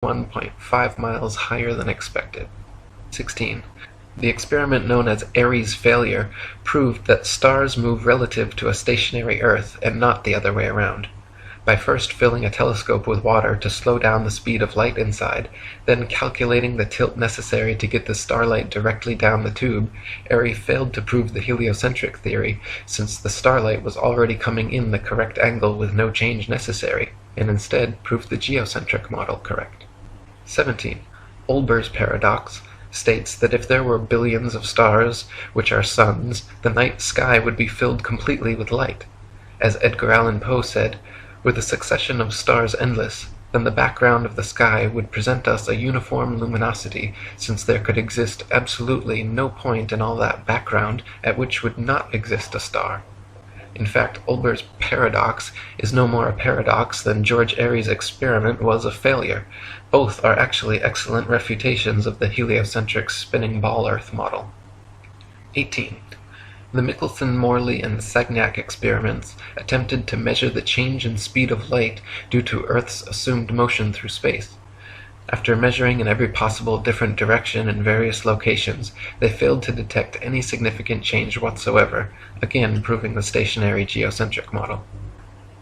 1.5 miles higher than expected. 16. The experiment known as Airy's failure proved that stars move relative to a stationary Earth and not the other way around. By first filling a telescope with water to slow down the speed of light inside, then calculating the tilt necessary to get the starlight directly down the tube, Airy failed to prove the heliocentric theory, since the starlight was already coming in the correct angle with no change necessary, and instead proved the geocentric model correct. 17. Olber's paradox states that if there were billions of stars, which are suns, the night sky would be filled completely with light. As Edgar Allan Poe said, "Were the succession of stars endless, then the background of the sky would present us a uniform luminosity, since there could exist absolutely no point in all that background at which would not exist a star." In fact, Olber's paradox is no more a paradox than George Airy's experiment was a failure. Both are actually excellent refutations of the heliocentric spinning ball Earth model. 18. The Michelson, Morley, and Sagnac experiments attempted to measure the change in speed of light due to Earth's assumed motion through space. After measuring in every possible different direction in various locations, they failed to detect any significant change whatsoever, again proving the stationary geocentric model.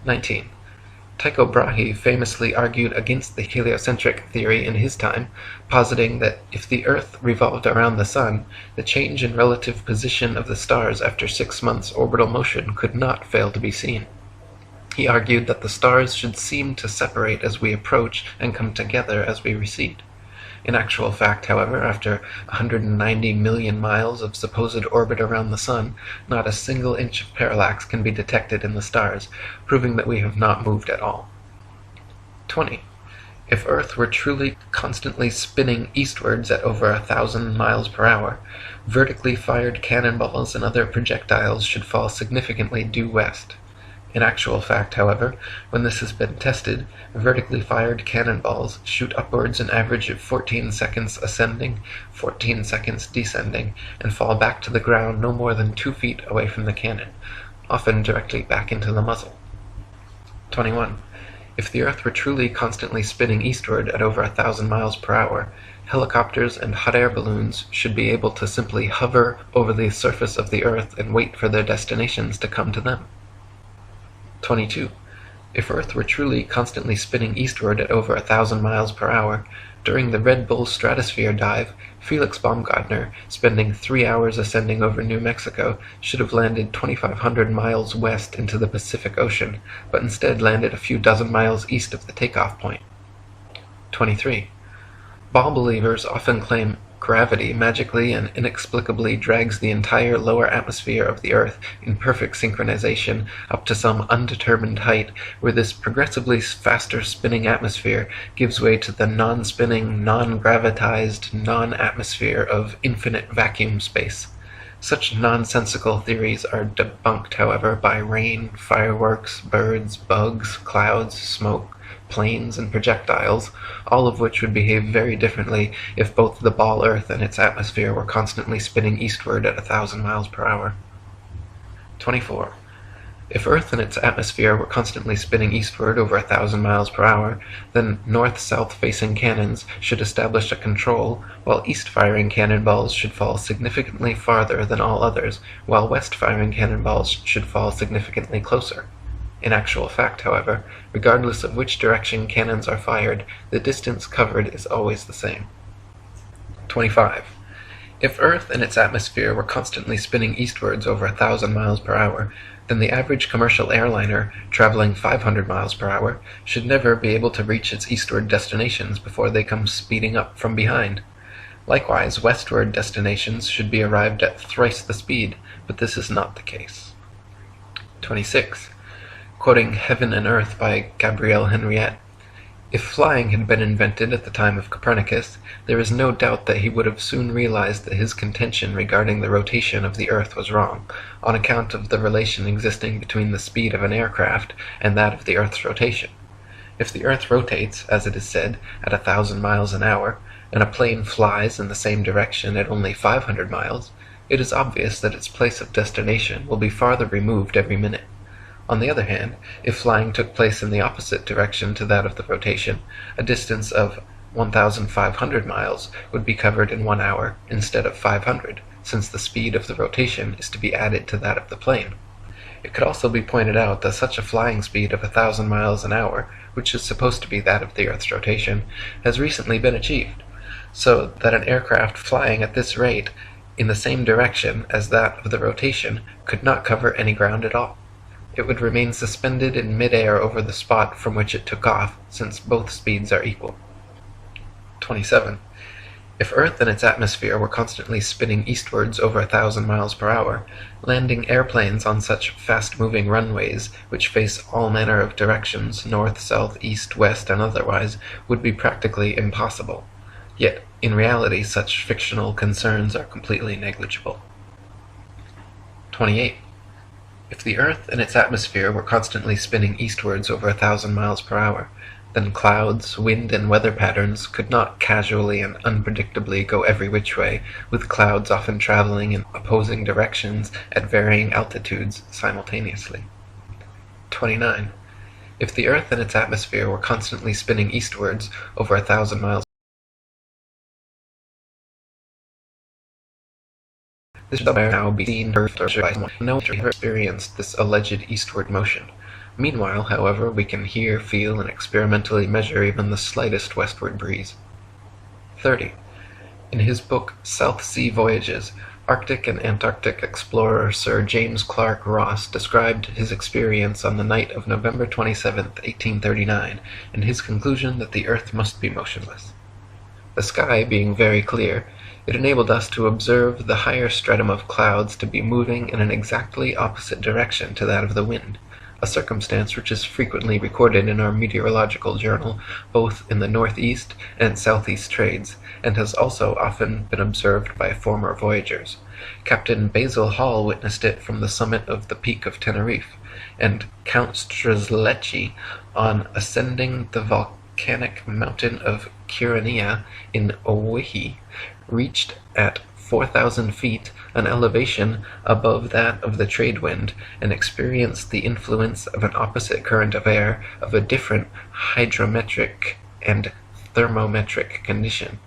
19. Tycho Brahe famously argued against the heliocentric theory in his time, positing that if the Earth revolved around the Sun, the change in relative position of the stars after 6 months' orbital motion could not fail to be seen. He argued that the stars should seem to separate as we approach and come together as we recede. In actual fact, however, after 190 million miles of supposed orbit around the Sun, not a single inch of parallax can be detected in the stars, proving that we have not moved at all. 20. If Earth were truly constantly spinning eastwards at over 1,000 miles per hour, vertically fired cannonballs and other projectiles should fall significantly due west. In actual fact, however, when this has been tested, vertically fired cannonballs shoot upwards an average of 14 seconds ascending, 14 seconds descending, and fall back to the ground no more than 2 feet away from the cannon, often directly back into the muzzle. 21. If the Earth were truly constantly spinning eastward at over 1,000 miles per hour, helicopters and hot air balloons should be able to simply hover over the surface of the Earth and wait for their destinations to come to them. 22. If Earth were truly constantly spinning eastward at over 1,000 miles per hour, during the Red Bull stratosphere dive, Felix Baumgartner, spending 3 hours ascending over New Mexico, should have landed 2,500 miles west into the Pacific Ocean, but instead landed a few dozen miles east of the takeoff point. 23. Ball believers often claim gravity magically and inexplicably drags the entire lower atmosphere of the Earth in perfect synchronization up to some undetermined height, where this progressively faster spinning atmosphere gives way to the non-spinning, non-gravitized, non-atmosphere of infinite vacuum space. Such nonsensical theories are debunked, however, by rain, fireworks, birds, bugs, clouds, smoke, planes, and projectiles, all of which would behave very differently if both the ball Earth and its atmosphere were constantly spinning eastward at 1,000 miles per hour. 24. If Earth and its atmosphere were constantly spinning eastward over 1,000 miles per hour, then north-south facing cannons should establish a control, while east-firing cannonballs should fall significantly farther than all others, while west-firing cannonballs should fall significantly closer. In actual fact, however, regardless of which direction cannons are fired, the distance covered is always the same. 25. If Earth and its atmosphere were constantly spinning eastwards over 1,000 miles per hour, then the average commercial airliner, traveling 500 miles per hour, should never be able to reach its eastward destinations before they come speeding up from behind. Likewise, westward destinations should be arrived at thrice the speed, but this is not the case. 26. Quoting Heaven and Earth by Gabrielle Henriette, "If flying had been invented at the time of Copernicus, there is no doubt that he would have soon realized that his contention regarding the rotation of the Earth was wrong, on account of the relation existing between the speed of an aircraft and that of the Earth's rotation. If the Earth rotates, as it is said, at 1,000 miles an hour, and a plane flies in the same direction at only 500 miles, it is obvious that its place of destination will be farther removed every minute. On the other hand, if flying took place in the opposite direction to that of the rotation, a distance of 1,500 miles would be covered in 1 hour instead of 500, since the speed of the rotation is to be added to that of the plane. It could also be pointed out that such a flying speed of 1,000 miles an hour, which is supposed to be that of the Earth's rotation, has recently been achieved, so that an aircraft flying at this rate in the same direction as that of the rotation could not cover any ground at all. It would remain suspended in mid-air over the spot from which it took off, since both speeds are equal. 27. If Earth and its atmosphere were constantly spinning eastwards over 1,000 miles per hour, landing airplanes on such fast-moving runways, which face all manner of directions, north, south, east, west, and otherwise, would be practically impossible. Yet, in reality, such fictional concerns are completely negligible. 28. If the Earth and its atmosphere were constantly spinning eastwards over 1,000 miles per hour, then clouds, wind, and weather patterns could not casually and unpredictably go every which way, with clouds often traveling in opposing directions at varying altitudes simultaneously. 29. If the Earth and its atmosphere were constantly spinning eastwards over 1,000 miles, this would now be seen, heard, or by someone who experienced this alleged eastward motion. Meanwhile, however, we can hear, feel, and experimentally measure even the slightest westward breeze. 30. In his book South Sea Voyages, Arctic and Antarctic explorer Sir James Clark Ross described his experience on the night of November 27, 1839, and his conclusion that the Earth must be motionless. The sky being very clear, it enabled us to observe the higher stratum of clouds to be moving in an exactly opposite direction to that of the wind, a circumstance which is frequently recorded in our meteorological journal, both in the northeast and southeast trades, and has also often been observed by former voyagers. Captain Basil Hall witnessed it from the summit of the Peak of Tenerife, and Count Strzelecki, on ascending the volcanic mountain of Kyrenia in Owyhee, reached at 4,000 feet an elevation above that of the trade wind, and experienced the influence of an opposite current of air of a different hydrometric and thermometric condition.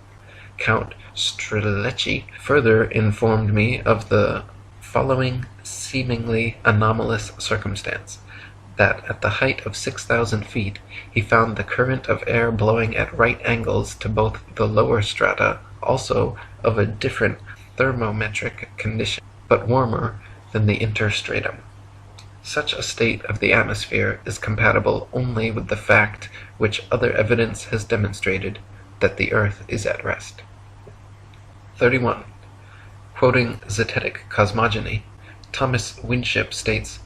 Count Strzelecki further informed me of the following seemingly anomalous circumstance, that at the height of 6,000 feet he found the current of air blowing at right angles to both the lower strata, also of a different thermometric condition, but warmer than the interstratum. Such a state of the atmosphere is compatible only with the fact which other evidence has demonstrated, that the Earth is at rest. 31. Quoting Zetetic Cosmogony, Thomas Winship states,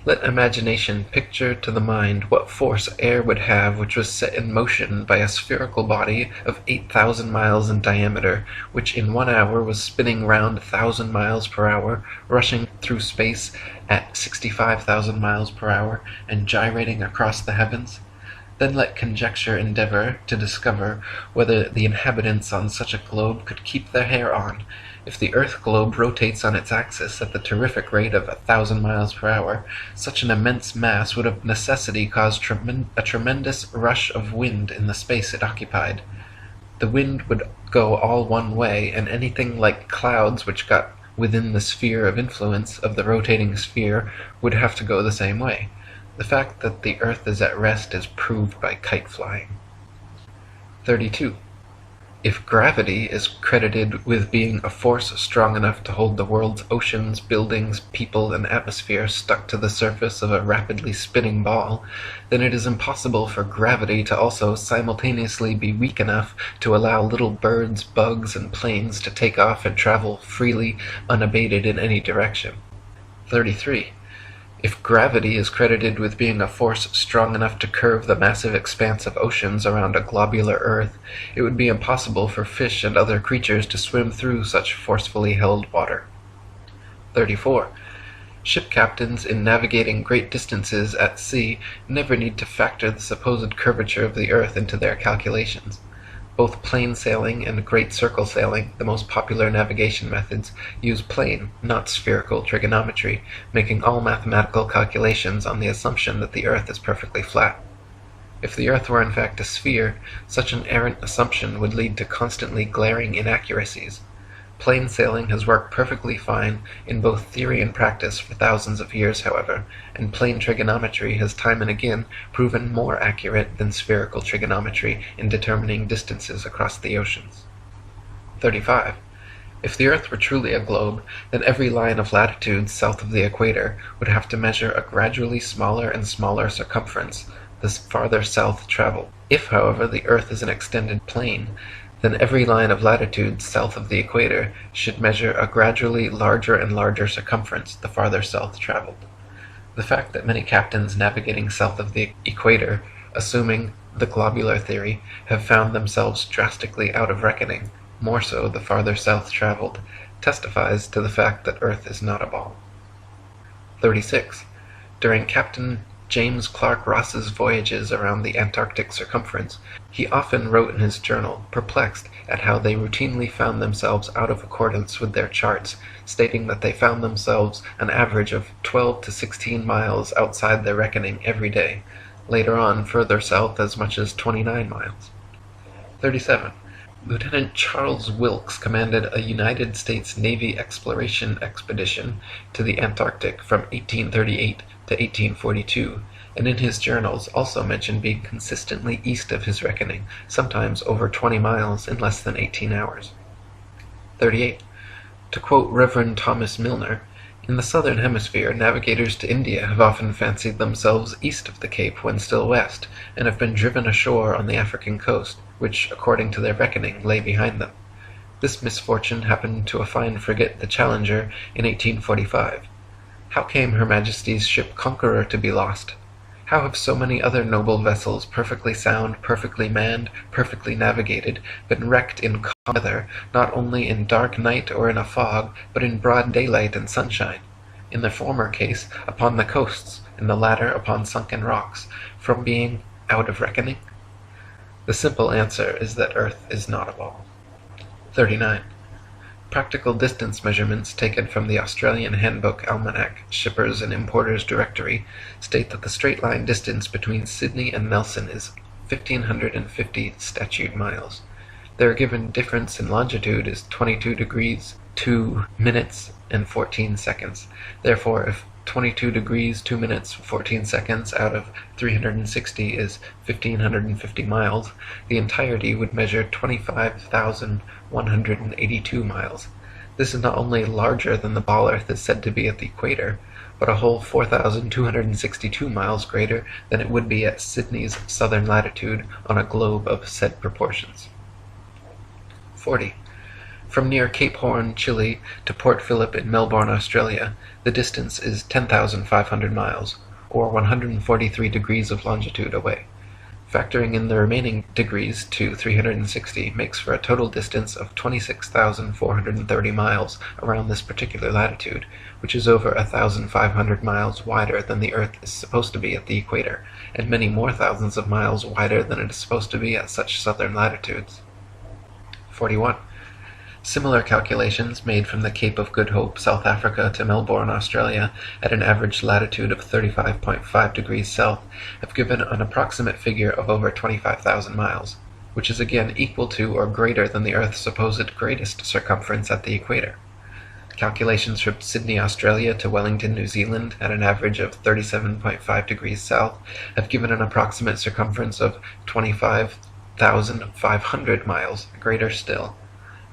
"Let imagination picture to the mind what force air would have which was set in motion by a spherical body of 8,000 miles in diameter, which in 1 hour was spinning round 1,000 miles per hour, rushing through space at 65,000 miles per hour, and gyrating across the heavens. Then let conjecture endeavor to discover whether the inhabitants on such a globe could keep their hair on. If the earth globe rotates on its axis at the terrific rate of 1,000 miles per hour, such an immense mass would of necessity cause a tremendous rush of wind in the space it occupied. The wind would go all one way, and anything like clouds which got within the sphere of influence of the rotating sphere would have to go the same way. The fact that the earth is at rest is proved by kite flying." 32. If gravity is credited with being a force strong enough to hold the world's oceans, buildings, people, and atmosphere stuck to the surface of a rapidly spinning ball, then it is impossible for gravity to also simultaneously be weak enough to allow little birds, bugs, and planes to take off and travel freely, unabated in any direction. 33. If gravity is credited with being a force strong enough to curve the massive expanse of oceans around a globular earth, it would be impossible for fish and other creatures to swim through such forcefully held water. 34. Ship captains in navigating great distances at sea never need to factor the supposed curvature of the earth into their calculations. Both plain sailing and great circle sailing, the most popular navigation methods, use plane, not spherical trigonometry, making all mathematical calculations on the assumption that the earth is perfectly flat. If the Earth were in fact a sphere, such an errant assumption would lead to constantly glaring inaccuracies. Plain sailing has worked perfectly fine in both theory and practice for thousands of years, however, and plane trigonometry has time and again proven more accurate than spherical trigonometry in determining distances across the oceans. 35. If the Earth were truly a globe, then every line of latitude south of the equator would have to measure a gradually smaller and smaller circumference the farther south traveled. If, however, the Earth is an extended plane, then every line of latitude south of the equator should measure a gradually larger and larger circumference the farther south traveled. The fact that many captains navigating south of the equator, assuming the globular theory, have found themselves drastically out of reckoning, more so the farther south traveled, testifies to the fact that Earth is not a ball. 36. During Captain James Clark Ross's voyages around the Antarctic circumference, he often wrote in his journal, perplexed at how they routinely found themselves out of accordance with their charts, stating that they found themselves an average of 12 to 16 miles outside their reckoning every day, later on further south as much as 29 miles. 37. Lieutenant Charles Wilkes commanded a United States Navy exploration expedition to the Antarctic from 1838 to 1842, and in his journals also mentioned being consistently east of his reckoning, sometimes over 20 miles in less than 18 hours. 38. To quote Reverend Thomas Milner, in the southern hemisphere, navigators to India have often fancied themselves east of the Cape when still west, and have been driven ashore on the African coast, which, according to their reckoning, lay behind them. This misfortune happened to a fine frigate, the Challenger, in 1845. How came Her Majesty's ship Conqueror to be lost? How have so many other noble vessels, perfectly sound, perfectly manned, perfectly navigated, been wrecked in calm weather, not only in dark night or in a fog, but in broad daylight and sunshine? In the former case, upon the coasts, in the latter upon sunken rocks, from being out of reckoning? The simple answer is that Earth is not a ball. 39. Practical distance measurements taken from the Australian Handbook Almanac Shippers and Importers Directory state that the straight-line distance between Sydney and Nelson is 1,550 statute miles. Their given difference in longitude is 22 degrees, 2 minutes, and 14 seconds. Therefore, if 22 degrees, 2 minutes, 14 seconds out of 360 is 1,550 miles, the entirety would measure 25,182 miles. This is not only larger than the ball Earth is said to be at the equator, but a whole 4,262 miles greater than it would be at Sydney's southern latitude on a globe of said proportions. 40. From near Cape Horn, Chile, to Port Phillip in Melbourne, Australia, the distance is 10,500 miles, or 143 degrees of longitude away. Factoring in the remaining degrees to 360 makes for a total distance of 26,430 miles around this particular latitude, which is over 1,500 miles wider than the Earth is supposed to be at the equator, and many more thousands of miles wider than it is supposed to be at such southern latitudes. 41. Similar calculations made from the Cape of Good Hope, South Africa to Melbourne, Australia, at an average latitude of 35.5 degrees south, have given an approximate figure of over 25,000 miles, which is again equal to or greater than the Earth's supposed greatest circumference at the equator. Calculations from Sydney, Australia to Wellington, New Zealand, at an average of 37.5 degrees south, have given an approximate circumference of 25,500 miles, greater still.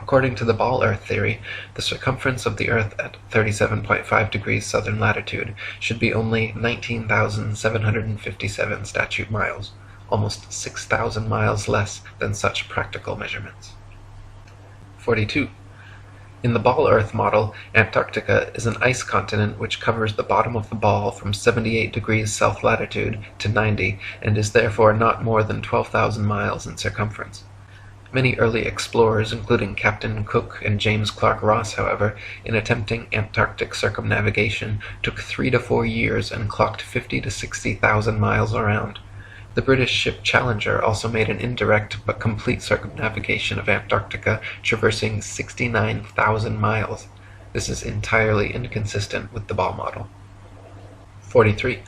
According to the ball Earth theory, the circumference of the Earth at 37.5 degrees southern latitude should be only 19,757 statute miles, almost 6,000 miles less than such practical measurements. 42. In the ball Earth model, Antarctica is an ice continent which covers the bottom of the ball from 78 degrees south latitude to 90, and is therefore not more than 12,000 miles in circumference. Many early explorers, including Captain Cook and James Clark Ross, however, in attempting Antarctic circumnavigation, took 3 to 4 years and clocked 50 to 60,000 miles around. The British ship Challenger also made an indirect but complete circumnavigation of Antarctica, traversing 69,000 miles. This is entirely inconsistent with the ball model. 43.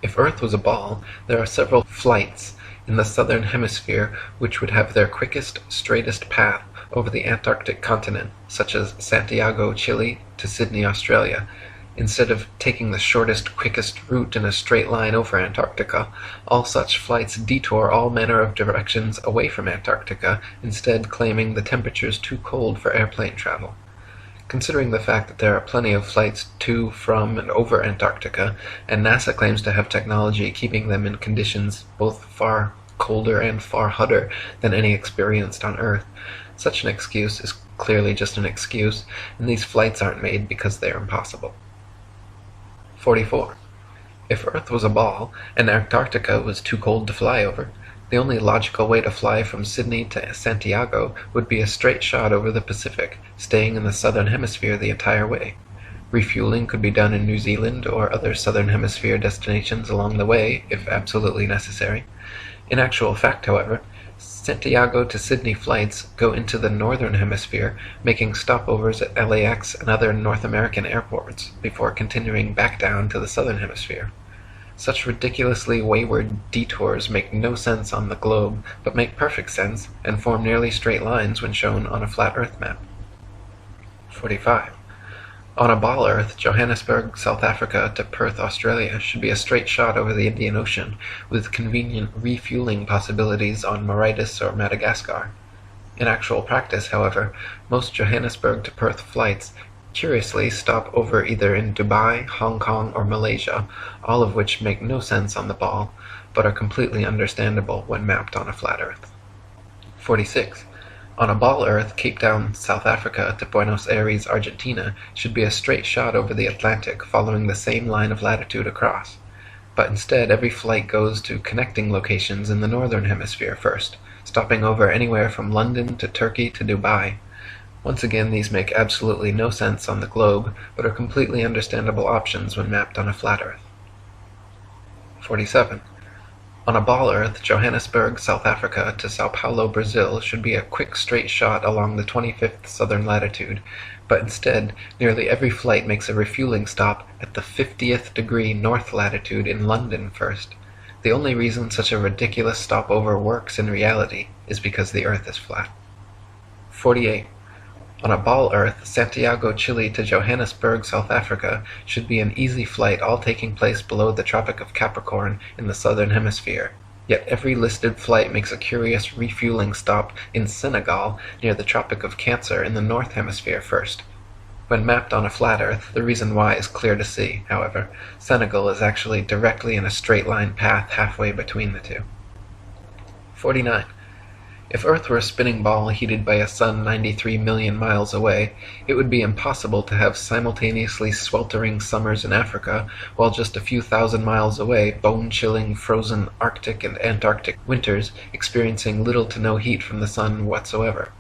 If Earth was a ball, there are several flights in the southern hemisphere which would have their quickest, straightest path over the Antarctic continent, such as Santiago, Chile, to Sydney, Australia. Instead of taking the shortest, quickest route in a straight line over Antarctica, all such flights detour all manner of directions away from Antarctica, instead claiming the temperatures too cold for airplane travel. Considering the fact that there are plenty of flights to, from, and over Antarctica, and NASA claims to have technology keeping them in conditions both far colder and far hotter than any experienced on Earth, such an excuse is clearly just an excuse, and these flights aren't made because they are impossible. 44. If Earth was a ball, and Antarctica was too cold to fly over, the only logical way to fly from Sydney to Santiago would be a straight shot over the Pacific, staying in the southern hemisphere the entire way. Refueling could be done in New Zealand or other southern hemisphere destinations along the way, if absolutely necessary. In actual fact, however, Santiago to Sydney flights go into the northern hemisphere, making stopovers at LAX and other North American airports before continuing back down to the southern hemisphere. Such ridiculously wayward detours make no sense on the globe, but make perfect sense and form nearly straight lines when shown on a flat Earth map. 45. On a ball Earth, Johannesburg, South Africa to Perth, Australia should be a straight shot over the Indian Ocean, with convenient refueling possibilities on Mauritius or Madagascar. In actual practice, however, most Johannesburg to Perth flights curiously stop over either in Dubai, Hong Kong, or Malaysia, all of which make no sense on the ball, but are completely understandable when mapped on a flat Earth. 46. On a ball Earth, Cape Town, South Africa to Buenos Aires, Argentina should be a straight shot over the Atlantic following the same line of latitude across. But instead, every flight goes to connecting locations in the northern hemisphere first, stopping over anywhere from London to Turkey to Dubai. Once again, these make absolutely no sense on the globe, but are completely understandable options when mapped on a flat Earth. 47. On a ball Earth, Johannesburg, South Africa to Sao Paulo, Brazil should be a quick straight shot along the 25th southern latitude, but instead, nearly every flight makes a refueling stop at the 50th degree north latitude in London first. The only reason such a ridiculous stopover works in reality is because the Earth is flat. 48. On a ball Earth, Santiago, Chile to Johannesburg, South Africa should be an easy flight, all taking place below the Tropic of Capricorn in the southern hemisphere. Yet every listed flight makes a curious refueling stop in Senegal near the Tropic of Cancer in the north hemisphere first. When mapped on a flat Earth, the reason why is clear to see, however. Senegal is actually directly in a straight line path halfway between the two. 49. If Earth were a spinning ball heated by a sun 93 million miles away, it would be impossible to have simultaneously sweltering summers in Africa, while just a few thousand miles away, bone-chilling, frozen Arctic and Antarctic winters experiencing little to no heat from the sun whatsoever.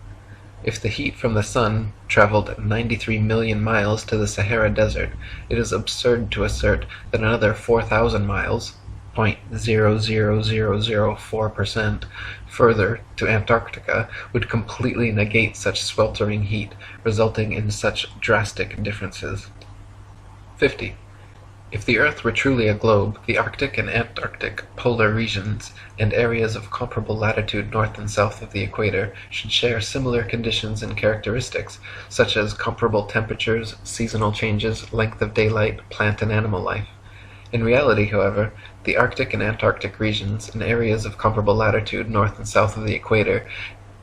If the heat from the sun traveled 93 million miles to the Sahara Desert, it is absurd to assert that another 4,000 miles, 0.00004%, further to Antarctica would completely negate such sweltering heat, resulting in such drastic differences. 50. If the Earth were truly a globe, the Arctic and Antarctic polar regions and areas of comparable latitude north and south of the equator should share similar conditions and characteristics, such as comparable temperatures, seasonal changes, length of daylight, plant and animal life. In reality, however, the Arctic and Antarctic regions and areas of comparable latitude north and south of the equator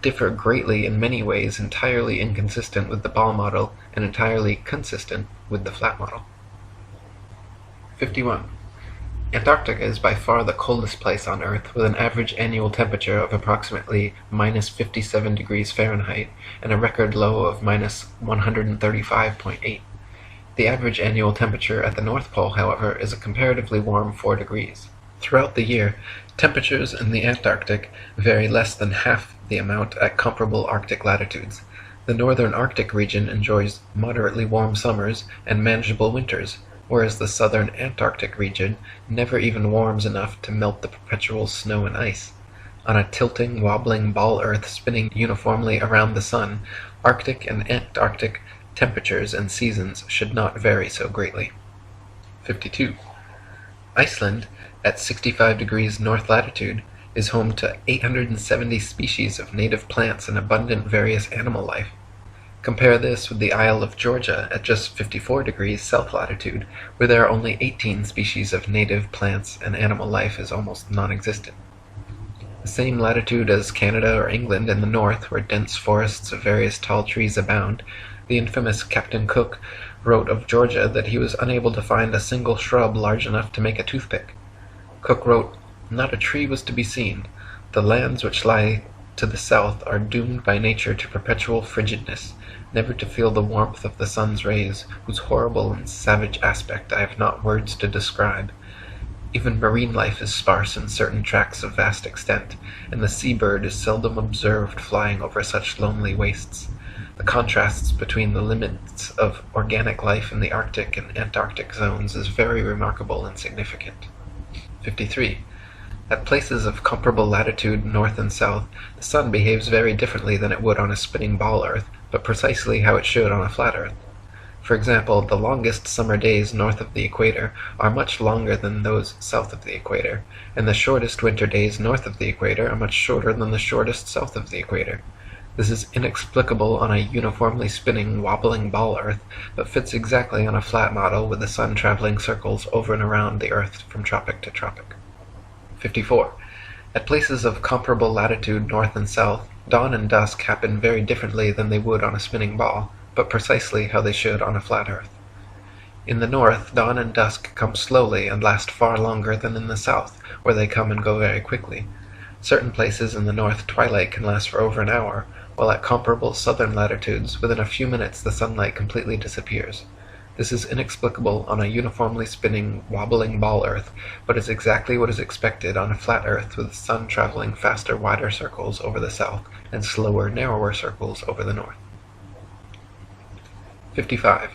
differ greatly in many ways, entirely inconsistent with the ball model and entirely consistent with the flat model. 51. Antarctica is by far the coldest place on Earth, with an average annual temperature of approximately minus 57 degrees Fahrenheit and a record low of minus 135.8. The average annual temperature at the North Pole, however, is a comparatively warm 4 degrees. Throughout the year, temperatures in the Antarctic vary less than half the amount at comparable Arctic latitudes. The northern Arctic region enjoys moderately warm summers and manageable winters, whereas the southern Antarctic region never even warms enough to melt the perpetual snow and ice. On a tilting, wobbling ball Earth spinning uniformly around the sun, Arctic and Antarctic temperatures and seasons should not vary so greatly. 52. Iceland, at 65 degrees north latitude, is home to 870 species of native plants and abundant various animal life. Compare this with the Isle of Georgia at just 54 degrees south latitude, where there are only 18 species of native plants and animal life is almost non-existent. The same latitude as Canada or England in the north, where dense forests of various tall trees abound, the infamous Captain Cook wrote of Georgia that he was unable to find a single shrub large enough to make a toothpick. Cook wrote, "Not a tree was to be seen. The lands which lie to the south are doomed by nature to perpetual frigidness, never to feel the warmth of the sun's rays, whose horrible and savage aspect I have not words to describe. Even marine life is sparse in certain tracts of vast extent, and the sea-bird is seldom observed flying over such lonely wastes. The contrasts between the limits of organic life in the Arctic and Antarctic zones is very remarkable and significant." 53. At places of comparable latitude north and south, the sun behaves very differently than it would on a spinning ball Earth, but precisely how it should on a flat Earth. For example, the longest summer days north of the equator are much longer than those south of the equator, and the shortest winter days north of the equator are much shorter than the shortest south of the equator. This is inexplicable on a uniformly spinning, wobbling ball Earth, but fits exactly on a flat model with the sun traveling circles over and around the Earth from tropic to tropic. 54. At places of comparable latitude north and south, dawn and dusk happen very differently than they would on a spinning ball, but precisely how they should on a flat Earth. In the north, dawn and dusk come slowly and last far longer than in the south, where they come and go very quickly. Certain places in the north twilight can last for over an hour, while at comparable southern latitudes, within a few minutes the sunlight completely disappears. This is inexplicable on a uniformly spinning, wobbling ball Earth, but is exactly what is expected on a flat Earth with the sun traveling faster, wider circles over the south and slower, narrower circles over the north. 55.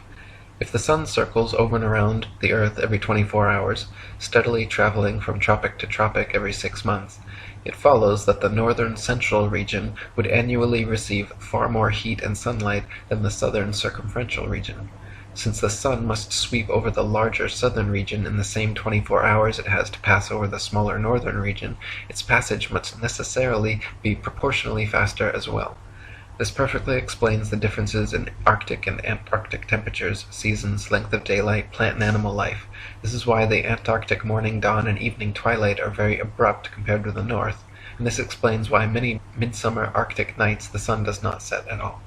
If the sun circles over and around the Earth every 24 hours, steadily traveling from tropic to tropic every 6 months, it follows that the northern central region would annually receive far more heat and sunlight than the southern circumferential region. Since the sun must sweep over the larger southern region in the same 24 hours it has to pass over the smaller northern region, its passage must necessarily be proportionally faster as well. This perfectly explains the differences in Arctic and Antarctic temperatures, seasons, length of daylight, plant and animal life. This is why the Antarctic morning dawn and evening twilight are very abrupt compared with the north, and this explains why many midsummer Arctic nights the sun does not set at all.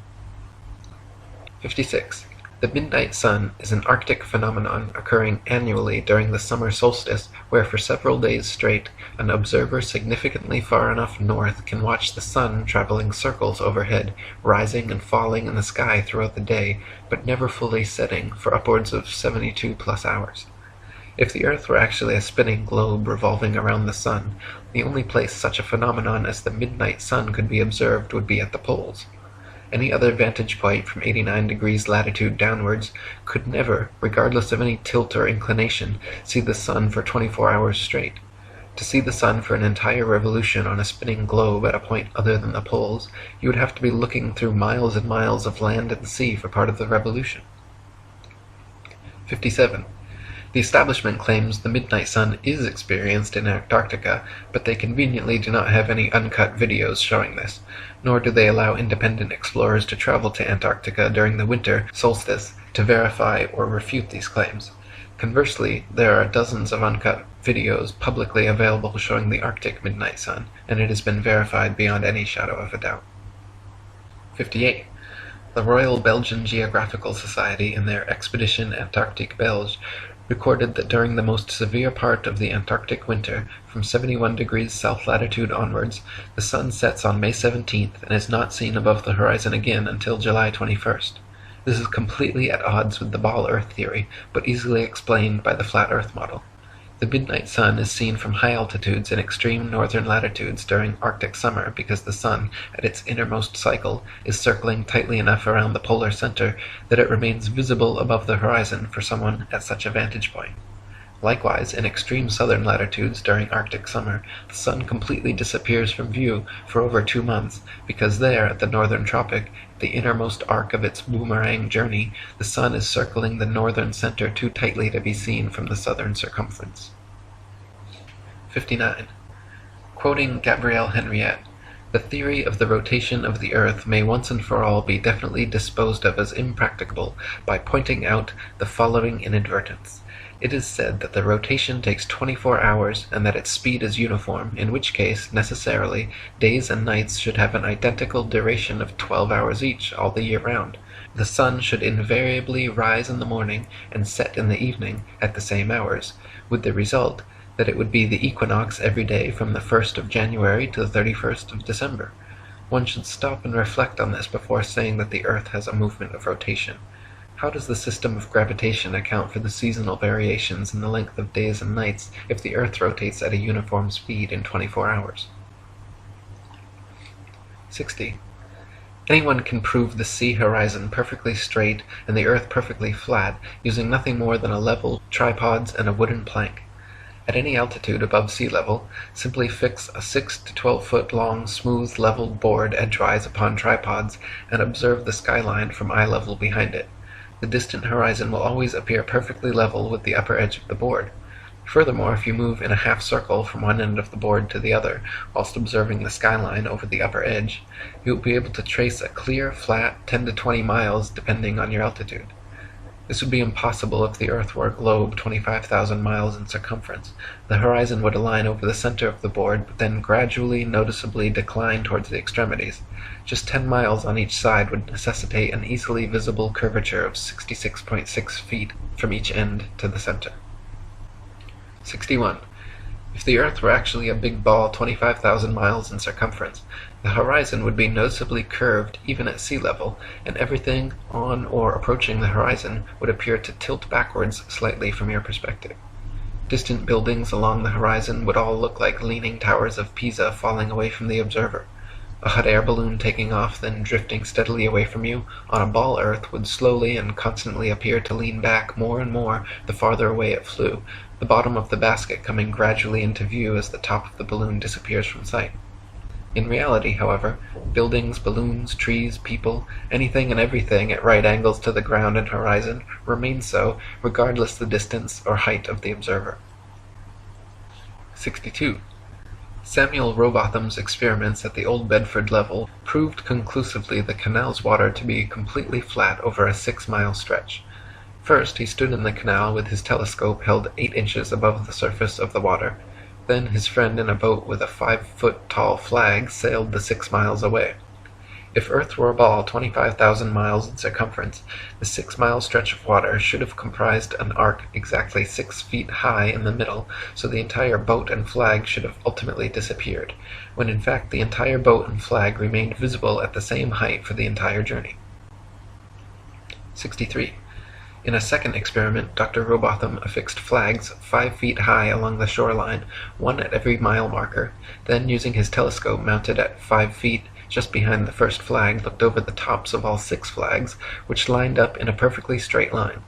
56. The midnight sun is an Arctic phenomenon occurring annually during the summer solstice, where for several days straight, an observer significantly far enough north can watch the sun traveling circles overhead, rising and falling in the sky throughout the day, but never fully setting for upwards of 72 plus hours. If the Earth were actually a spinning globe revolving around the sun, the only place such a phenomenon as the midnight sun could be observed would be at the poles. Any other vantage point from 89 degrees latitude downwards could never, regardless of any tilt or inclination, see the sun for 24 hours straight. To see the sun for an entire revolution on a spinning globe at a point other than the poles, you would have to be looking through miles and miles of land and sea for part of the revolution. 57. The establishment claims the midnight sun is experienced in Antarctica, but they conveniently do not have any uncut videos showing this, nor do they allow independent explorers to travel to Antarctica during the winter solstice to verify or refute these claims. Conversely, there are dozens of uncut videos publicly available showing the Arctic midnight sun, and it has been verified beyond any shadow of a doubt. 58. The Royal Belgian Geographical Society, in their Expedition Antarctique Belge, recorded that during the most severe part of the Antarctic winter, from 71 degrees south latitude onwards, the sun sets on May 17th and is not seen above the horizon again until July 21st. This is completely at odds with the ball Earth theory, but easily explained by the flat Earth model. The midnight sun is seen from high altitudes in extreme northern latitudes during Arctic summer because the sun, at its innermost cycle, is circling tightly enough around the polar center that it remains visible above the horizon for someone at such a vantage point. Likewise, in extreme southern latitudes during Arctic summer, the sun completely disappears from view for over 2 months, because there, at the northern tropic, the innermost arc of its boomerang journey, the sun is circling the northern center too tightly to be seen from the southern circumference. 59. Quoting Gabrielle Henriette, "The theory of the rotation of the earth may once and for all be definitely disposed of as impracticable by pointing out the following inadvertence. It is said that the rotation takes 24 hours and that its speed is uniform, in which case, necessarily, days and nights should have an identical duration of 12 hours each, all the year round. The sun should invariably rise in the morning and set in the evening at the same hours, with the result that it would be the equinox every day from the 1st of January to the 31st of December. One should stop and reflect on this before saying that the earth has a movement of rotation. How does the system of gravitation account for the seasonal variations in the length of days and nights if the earth rotates at a uniform speed in 24 hours? 60. Anyone can prove the sea horizon perfectly straight and the earth perfectly flat using nothing more than a level, tripods, and a wooden plank. At any altitude above sea level, simply fix a 6 to 12 foot long smooth leveled board edgewise upon tripods and observe the skyline from eye level behind it. The distant horizon will always appear perfectly level with the upper edge of the board. Furthermore, if you move in a half circle from one end of the board to the other, whilst observing the skyline over the upper edge, you will be able to trace a clear, flat 10 to 20 miles depending on your altitude. This would be impossible if the earth were a globe 25,000 miles in circumference. The horizon would align over the center of the board, but then gradually, noticeably decline towards the extremities. Just 10 miles on each side would necessitate an easily visible curvature of 66.6 feet from each end to the center. 61. If the earth were actually a big ball 25,000 miles in circumference, the horizon would be noticeably curved even at sea level, and everything on or approaching the horizon would appear to tilt backwards slightly from your perspective. Distant buildings along the horizon would all look like leaning towers of Pisa falling away from the observer. A hot air balloon taking off, then drifting steadily away from you, on a ball earth would slowly and constantly appear to lean back more and more the farther away it flew, the bottom of the basket coming gradually into view as the top of the balloon disappears from sight. In reality, however, buildings, balloons, trees, people, anything and everything at right angles to the ground and horizon remain so, regardless the distance or height of the observer. 62. Samuel Rowbotham's experiments at the Old Bedford level proved conclusively the canal's water to be completely flat over a 6-mile stretch. First, he stood in the canal with his telescope held 8 inches above the surface of the water. Then his friend in a boat with a 5-foot-tall flag sailed the 6 miles away. If Earth were a ball 25,000 miles in circumference, the 6-mile stretch of water should have comprised an arc exactly 6 feet high in the middle, so the entire boat and flag should have ultimately disappeared, when in fact the entire boat and flag remained visible at the same height for the entire journey. 63. In a second experiment, Dr. Rowbotham affixed flags 5 feet high along the shoreline, one at every mile marker, then using his telescope mounted at 5 feet just behind the first flag, looked over the tops of all 6 flags, which lined up in a perfectly straight line.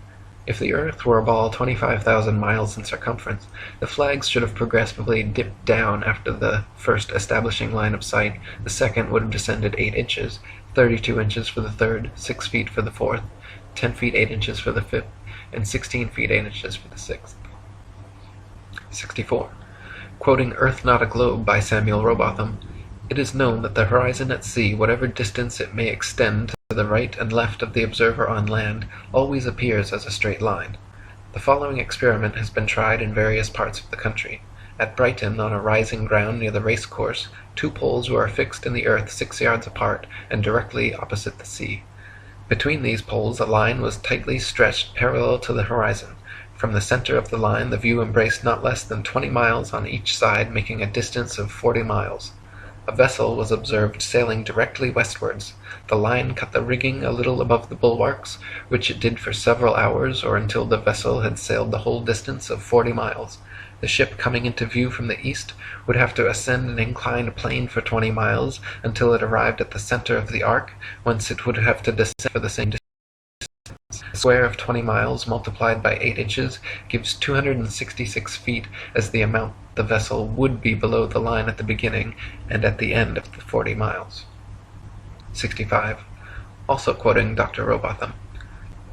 If the Earth were a ball 25,000 miles in circumference, the flags should have progressively dipped down after the first establishing line of sight, the second would have descended 8 inches, 32 inches for the third, 6 feet for the fourth, 10 feet 8 inches for the fifth, and 16 feet 8 inches for the sixth. 64. Quoting Earth Not a Globe by Samuel Rowbotham, "It is known that the horizon at sea, whatever distance it may extend to the right and left of the observer on land, always appears as a straight line. The following experiment has been tried in various parts of the country. At Brighton, on a rising ground near the racecourse, 2 poles were affixed in the earth 6 yards apart and directly opposite the sea. Between these poles a line was tightly stretched parallel to the horizon. From the center of the line the view embraced not less than 20 miles on each side, making a distance of 40 miles. A vessel was observed sailing directly westwards. The line cut the rigging a little above the bulwarks, which it did for several hours, or until the vessel had sailed the whole distance of 40 miles. The ship coming into view from the east would have to ascend an inclined plane for 20 miles until it arrived at the center of the arc, whence it would have to descend for the same distance. The square of 20 miles multiplied by 8 inches gives 266 feet as the amount the vessel would be below the line at the beginning and at the end of the 40 miles. 65. Also quoting Dr. Rowbotham,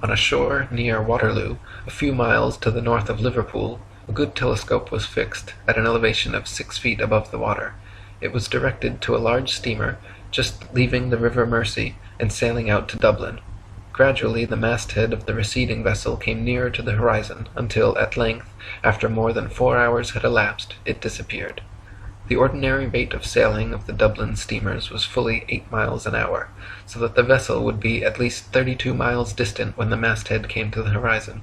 "On a shore near Waterloo, a few miles to the north of Liverpool, a good telescope was fixed, at an elevation of 6 feet above the water. It was directed to a large steamer just leaving the River Mersey and sailing out to Dublin. Gradually the masthead of the receding vessel came nearer to the horizon, until at length, after more than 4 hours had elapsed, it disappeared. The ordinary rate of sailing of the Dublin steamers was fully 8 miles an hour, so that the vessel would be at least 32 miles distant when the masthead came to the horizon.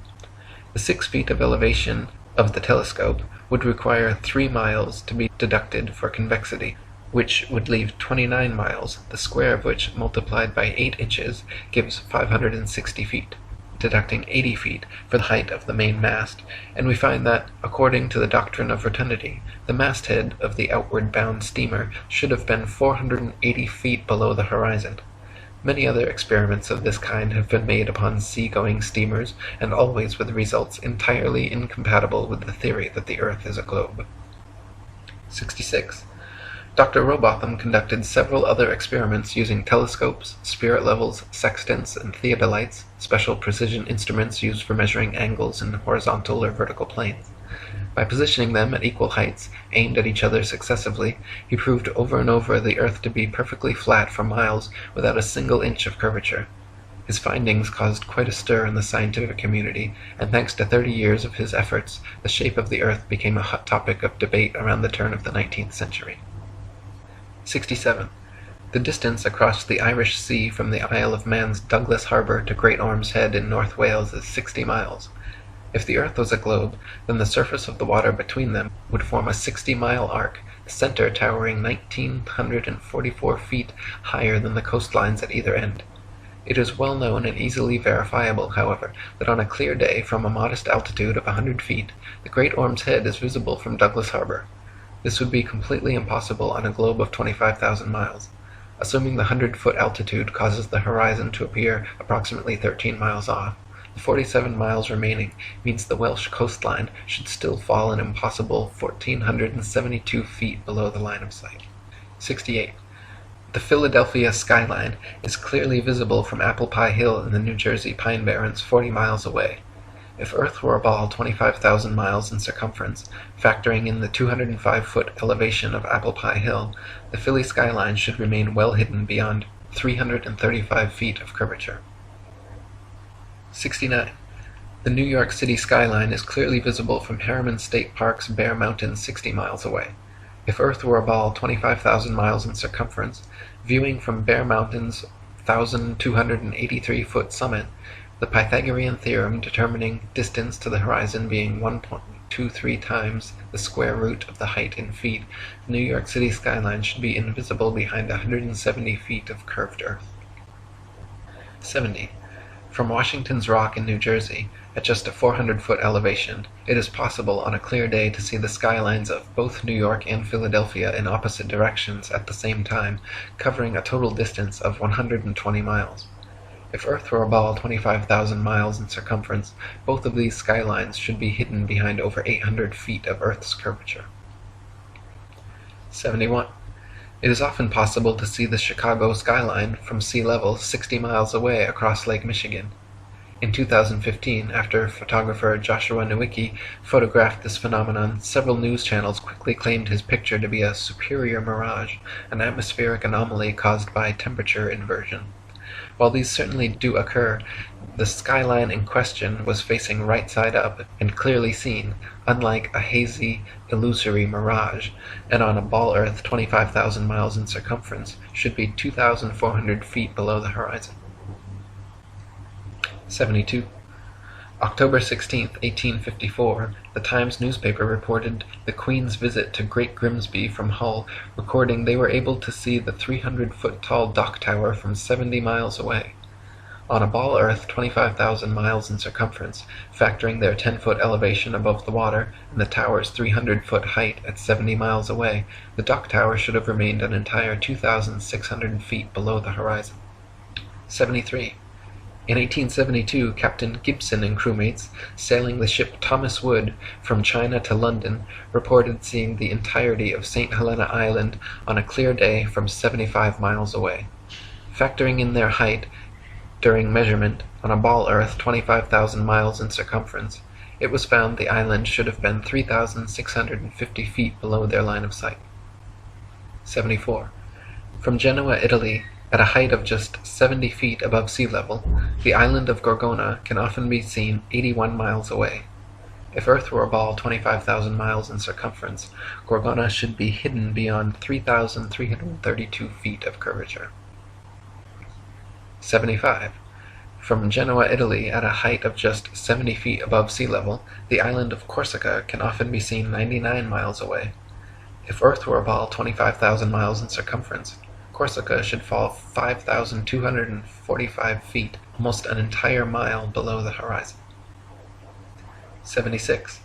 The 6 feet of elevation of the telescope would require 3 miles to be deducted for convexity, which would leave 29 miles, the square of which, multiplied by 8 inches, gives 560 feet, deducting 80 feet for the height of the main mast, and we find that, according to the doctrine of rotundity, the masthead of the outward-bound steamer should have been 480 feet below the horizon. Many other experiments of this kind have been made upon sea-going steamers, and always with results entirely incompatible with the theory that the earth is a globe. 66. Dr. Robotham conducted several other experiments using telescopes, spirit levels, sextants, and theodolites, special precision instruments used for measuring angles in horizontal or vertical planes. By positioning them at equal heights, aimed at each other successively, he proved over and over the earth to be perfectly flat for miles without a single inch of curvature. His findings caused quite a stir in the scientific community, and thanks to 30 years of his efforts, the shape of the earth became a hot topic of debate around the turn of the 19th century. 67. The distance across the Irish Sea from the Isle of Man's Douglas Harbour to Great Orme's Head in North Wales is 60 miles. If the earth was a globe, then the surface of the water between them would form a 60-mile arc, the center towering 1,944 feet higher than the coastlines at either end. It is well known and easily verifiable, however, that on a clear day from a modest altitude of 100 feet, the Great Orme's Head is visible from Douglas Harbour. This would be completely impossible on a globe of 25,000 miles. Assuming the 100-foot altitude causes the horizon to appear approximately 13 miles off, the 47 miles remaining means the Welsh coastline should still fall an impossible 1,472 feet below the line of sight. 68. The Philadelphia skyline is clearly visible from Apple Pie Hill in the New Jersey Pine Barrens 40 miles away. If Earth were a ball 25,000 miles in circumference, factoring in the 205-foot elevation of Apple Pie Hill, the Philly skyline should remain well hidden beyond 335 feet of curvature. 69. The New York City skyline is clearly visible from Harriman State Park's Bear Mountain 60 miles away. If Earth were a ball 25,000 miles in circumference, viewing from Bear Mountain's 1,283-foot summit, the Pythagorean theorem determining distance to the horizon being 1.23 times the square root of the height in feet, the New York City skyline should be invisible behind 170 feet of curved earth. 70. From Washington's Rock in New Jersey, at just a 400-foot elevation, it is possible on a clear day to see the skylines of both New York and Philadelphia in opposite directions at the same time, covering a total distance of 120 miles. If Earth were a ball 25,000 miles in circumference, both of these skylines should be hidden behind over 800 feet of Earth's curvature. 71. It is often possible to see the Chicago skyline from sea level 60 miles away across Lake Michigan. In 2015, after photographer Joshua Nowicki photographed this phenomenon, several news channels quickly claimed his picture to be a superior mirage, an atmospheric anomaly caused by temperature inversion. While these certainly do occur, the skyline in question was facing right side up and clearly seen, unlike a hazy, illusory mirage, and on a ball Earth 25,000 miles in circumference should be 2,400 feet below the horizon. 72. October 16, 1854, the Times newspaper reported the Queen's visit to Great Grimsby from Hull, recording they were able to see the 300-foot-tall dock tower from 70 miles away. On a ball Earth 25,000 miles in circumference, factoring their 10-foot elevation above the water and the tower's 300-foot height at 70 miles away, the dock tower should have remained an entire 2,600 feet below the horizon. 73. In 1872, Captain Gibson and crewmates, sailing the ship Thomas Wood from China to London, reported seeing the entirety of St. Helena Island on a clear day from 75 miles away. Factoring in their height during measurement on a ball Earth 25,000 miles in circumference, it was found the island should have been 3,650 feet below their line of sight. 74. From Genoa, Italy, at a height of just 70 feet above sea level, the island of Gorgona can often be seen 81 miles away. If Earth were a ball 25,000 miles in circumference, Gorgona should be hidden beyond 3,332 feet of curvature. 75. From Genoa, Italy, at a height of just 70 feet above sea level, the island of Corsica can often be seen 99 miles away. If Earth were a ball 25,000 miles in circumference, Corsica should fall 5,245 feet, almost an entire mile below the horizon. 76.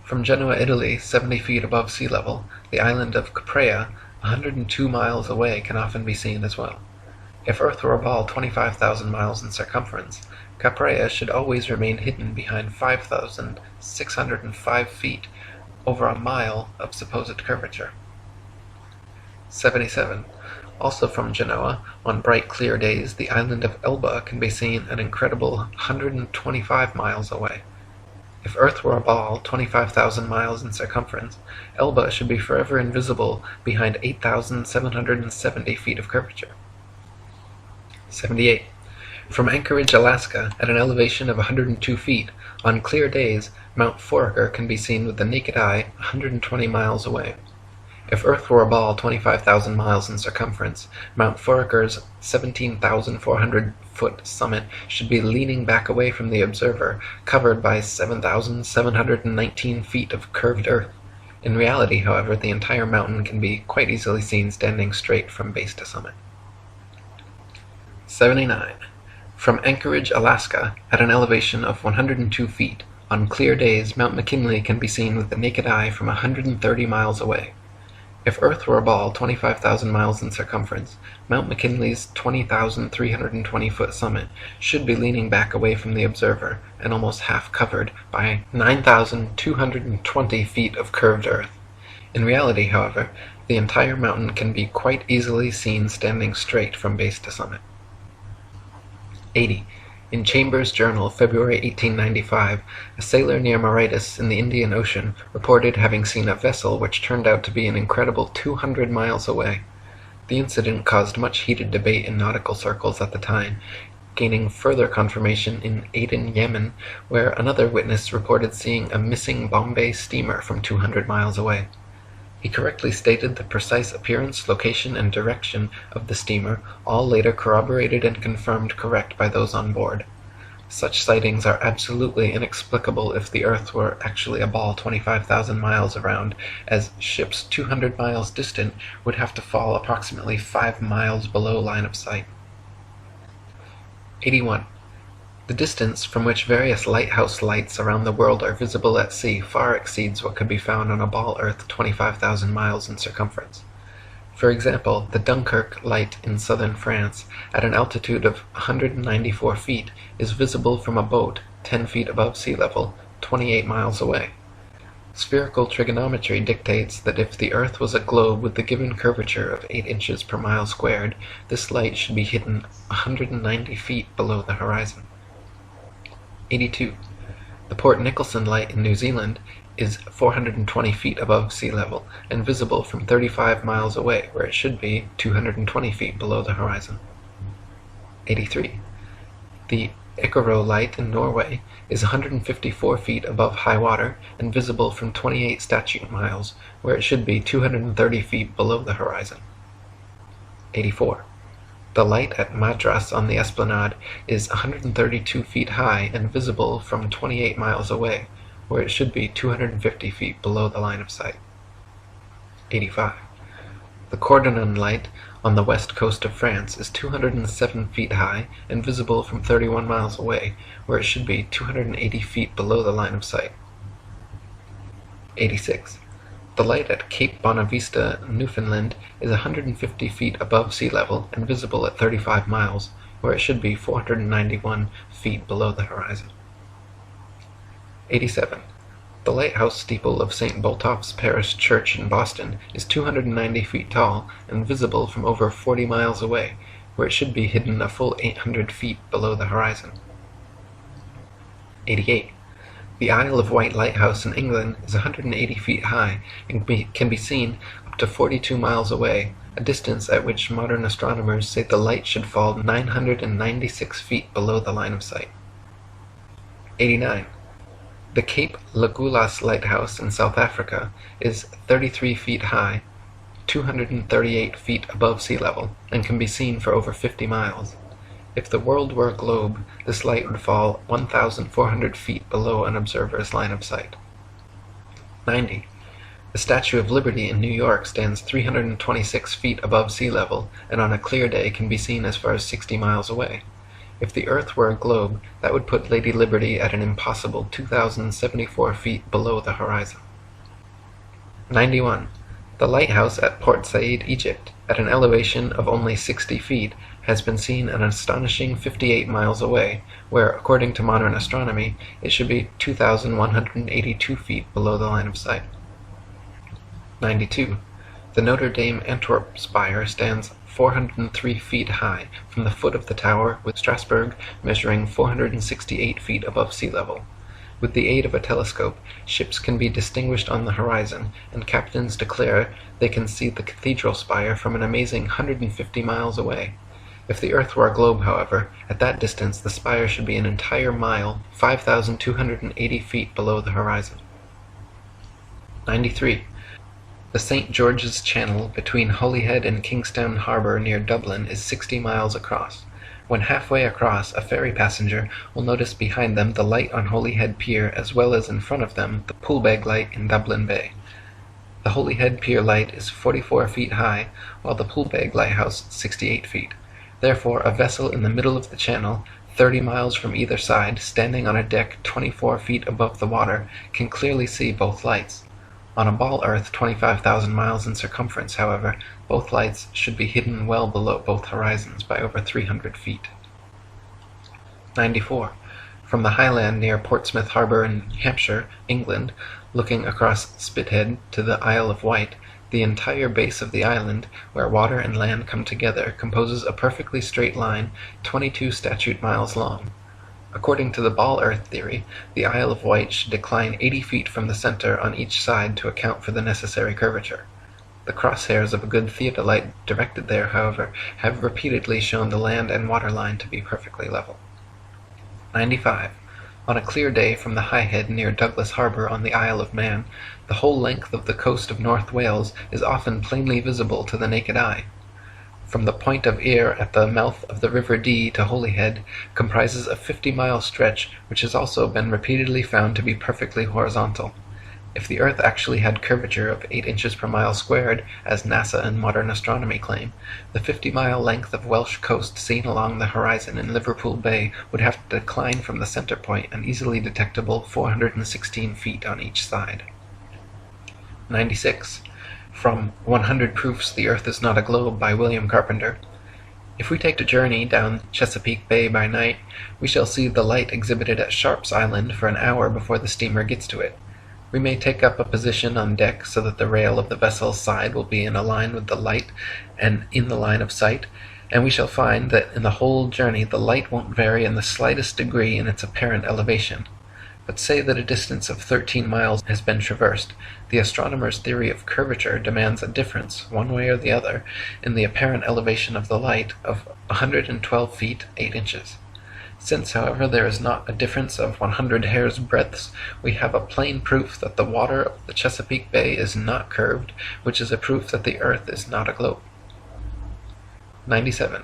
From Genoa, Italy, 70 feet above sea level, the island of Caprea, 102 miles away, can often be seen as well. If Earth were a ball 25,000 miles in circumference, Caprea should always remain hidden behind 5,605 feet, over a mile of supposed curvature. 77. Also from Genoa, on bright clear days, the island of Elba can be seen an incredible 125 miles away. If Earth were a ball 25,000 miles in circumference, Elba should be forever invisible behind 8,770 feet of curvature. 78. From Anchorage, Alaska, at an elevation of 102 feet, on clear days, Mount Foraker can be seen with the naked eye 120 miles away. If Earth were a ball 25,000 miles in circumference, Mount Foraker's 17,400-foot summit should be leaning back away from the observer, covered by 7,719 feet of curved earth. In reality, however, the entire mountain can be quite easily seen standing straight from base to summit. 79. From Anchorage, Alaska, at an elevation of 102 feet, on clear days, Mount McKinley can be seen with the naked eye from 130 miles away. If Earth were a ball 25,000 miles in circumference, Mount McKinley's 20,320-foot summit should be leaning back away from the observer and almost half covered by 9,220 feet of curved earth. In reality, however, the entire mountain can be quite easily seen standing straight from base to summit. 80. In Chambers' Journal, February 1895, a sailor near Mauritius in the Indian Ocean reported having seen a vessel which turned out to be an incredible 200 miles away. The incident caused much heated debate in nautical circles at the time, gaining further confirmation in Aden, Yemen, where another witness reported seeing a missing Bombay steamer from 200 miles away. He correctly stated the precise appearance, location, and direction of the steamer, all later corroborated and confirmed correct by those on board. Such sightings are absolutely inexplicable if the Earth were actually a ball 25,000 miles around, as ships 200 miles distant would have to fall approximately 5 miles below line of sight. 81. The distance from which various lighthouse lights around the world are visible at sea far exceeds what could be found on a ball Earth 25,000 miles in circumference. For example, the Dunkirk light in southern France, at an altitude of 194 feet, is visible from a boat 10 feet above sea level, 28 miles away. Spherical trigonometry dictates that if the Earth was a globe with the given curvature of 8 inches per mile squared, this light should be hidden 190 feet below the horizon. 82. The Port Nicholson light in New Zealand is 420 feet above sea level and visible from 35 miles away, where it should be 220 feet below the horizon. 83. The Icaro light in Norway is 154 feet above high water and visible from 28 statute miles, where it should be 230 feet below the horizon. 84. The light at Madras on the Esplanade is 132 feet high and visible from 28 miles away, where it should be 250 feet below the line of sight. 85. The Cordonan light on the west coast of France is 207 feet high and visible from 31 miles away, where it should be 280 feet below the line of sight. 86. The light at Cape Bonavista, Newfoundland, is 150 feet above sea level and visible at 35 miles, where it should be 491 feet below the horizon. 87. The lighthouse steeple of St. Botolph's Parish Church in Boston is 290 feet tall and visible from over 40 miles away, where it should be hidden a full 800 feet below the horizon. 88. The Isle of Wight lighthouse in England is 180 feet high and can be seen up to 42 miles away, a distance at which modern astronomers say the light should fall 996 feet below the line of sight. 89. The Cape Legolas lighthouse in South Africa is 33 feet high, 238 feet above sea level, and can be seen for over 50 miles. If the world were a globe, this light would fall 1,400 feet below an observer's line of sight. 90. The Statue of Liberty in New York stands 326 feet above sea level, and on a clear day can be seen as far as 60 miles away. If the Earth were a globe, that would put Lady Liberty at an impossible 2,074 feet below the horizon. 91. The lighthouse at Port Said, Egypt, at an elevation of only 60 feet, has been seen an astonishing 58 miles away, where, according to modern astronomy, it should be 2,182 feet below the line of sight. 92. The Notre Dame Antwerp spire stands 403 feet high from the foot of the tower, with Strasbourg measuring 468 feet above sea level. With the aid of a telescope, ships can be distinguished on the horizon, and captains declare they can see the cathedral spire from an amazing 150 miles away. If the Earth were a globe, however, at that distance the spire should be an entire mile, 5,280 feet below the horizon. 93. The St. George's Channel between Holyhead and Kingstown Harbour near Dublin is 60 miles across. When halfway across, a ferry passenger will notice behind them the light on Holyhead Pier, as well as in front of them the Poolbeg light in Dublin Bay. The Holyhead Pier light is 44 feet high, while the Poolbeg lighthouse 68 feet. Therefore, a vessel in the middle of the channel, 30 miles from either side, standing on a deck 24 feet above the water, can clearly see both lights. On a ball Earth 25,000 miles in circumference, however, both lights should be hidden well below both horizons by over 300 feet. 94. From the highland near Portsmouth Harbour in Hampshire, England, looking across Spithead to the Isle of Wight, the entire base of the island, where water and land come together, composes a perfectly straight line 22 statute miles long. According to the ball Earth theory, the Isle of Wight should decline 80 feet from the center on each side to account for the necessary curvature. The crosshairs of a good theodolite directed there, however, have repeatedly shown the land and water line to be perfectly level. 95. On a clear day from the High Head near Douglas Harbour on the Isle of Man, the whole length of the coast of North Wales is often plainly visible to the naked eye. From the Point of Ayr at the mouth of the River Dee to Holyhead comprises a 50-mile stretch which has also been repeatedly found to be perfectly horizontal. If the Earth actually had curvature of 8 inches per mile squared, as NASA and modern astronomy claim, the 50-mile length of Welsh coast seen along the horizon in Liverpool Bay would have to decline from the center point an easily detectable 416 feet on each side. 96. From 100 Proofs the Earth is Not a Globe by William Carpenter. If we take a journey down Chesapeake Bay by night, we shall see the light exhibited at Sharp's Island for an hour before the steamer gets to it. We may take up a position on deck so that the rail of the vessel's side will be in a line with the light and in the line of sight, and we shall find that in the whole journey the light won't vary in the slightest degree in its apparent elevation. But say that a distance of 13 miles has been traversed, the astronomer's theory of curvature demands a difference, one way or the other, in the apparent elevation of the light of 112 feet 8 inches. Since, however, there is not a difference of 100 hair's breadths, we have a plain proof that the water of the Chesapeake Bay is not curved, which is a proof that the Earth is not a globe. 97.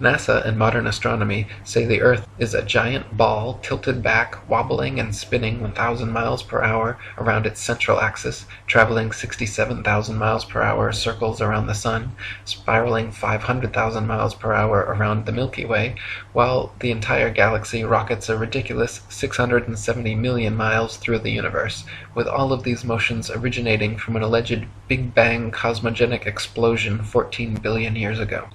NASA and modern astronomy say the Earth is a giant ball tilted back, wobbling and spinning 1,000 miles per hour around its central axis, traveling 67,000 miles per hour circles around the Sun, spiraling 500,000 miles per hour around the Milky Way, while the entire galaxy rockets a ridiculous 670 million miles through the universe, with all of these motions originating from an alleged Big Bang cosmogenic explosion 14 billion years ago.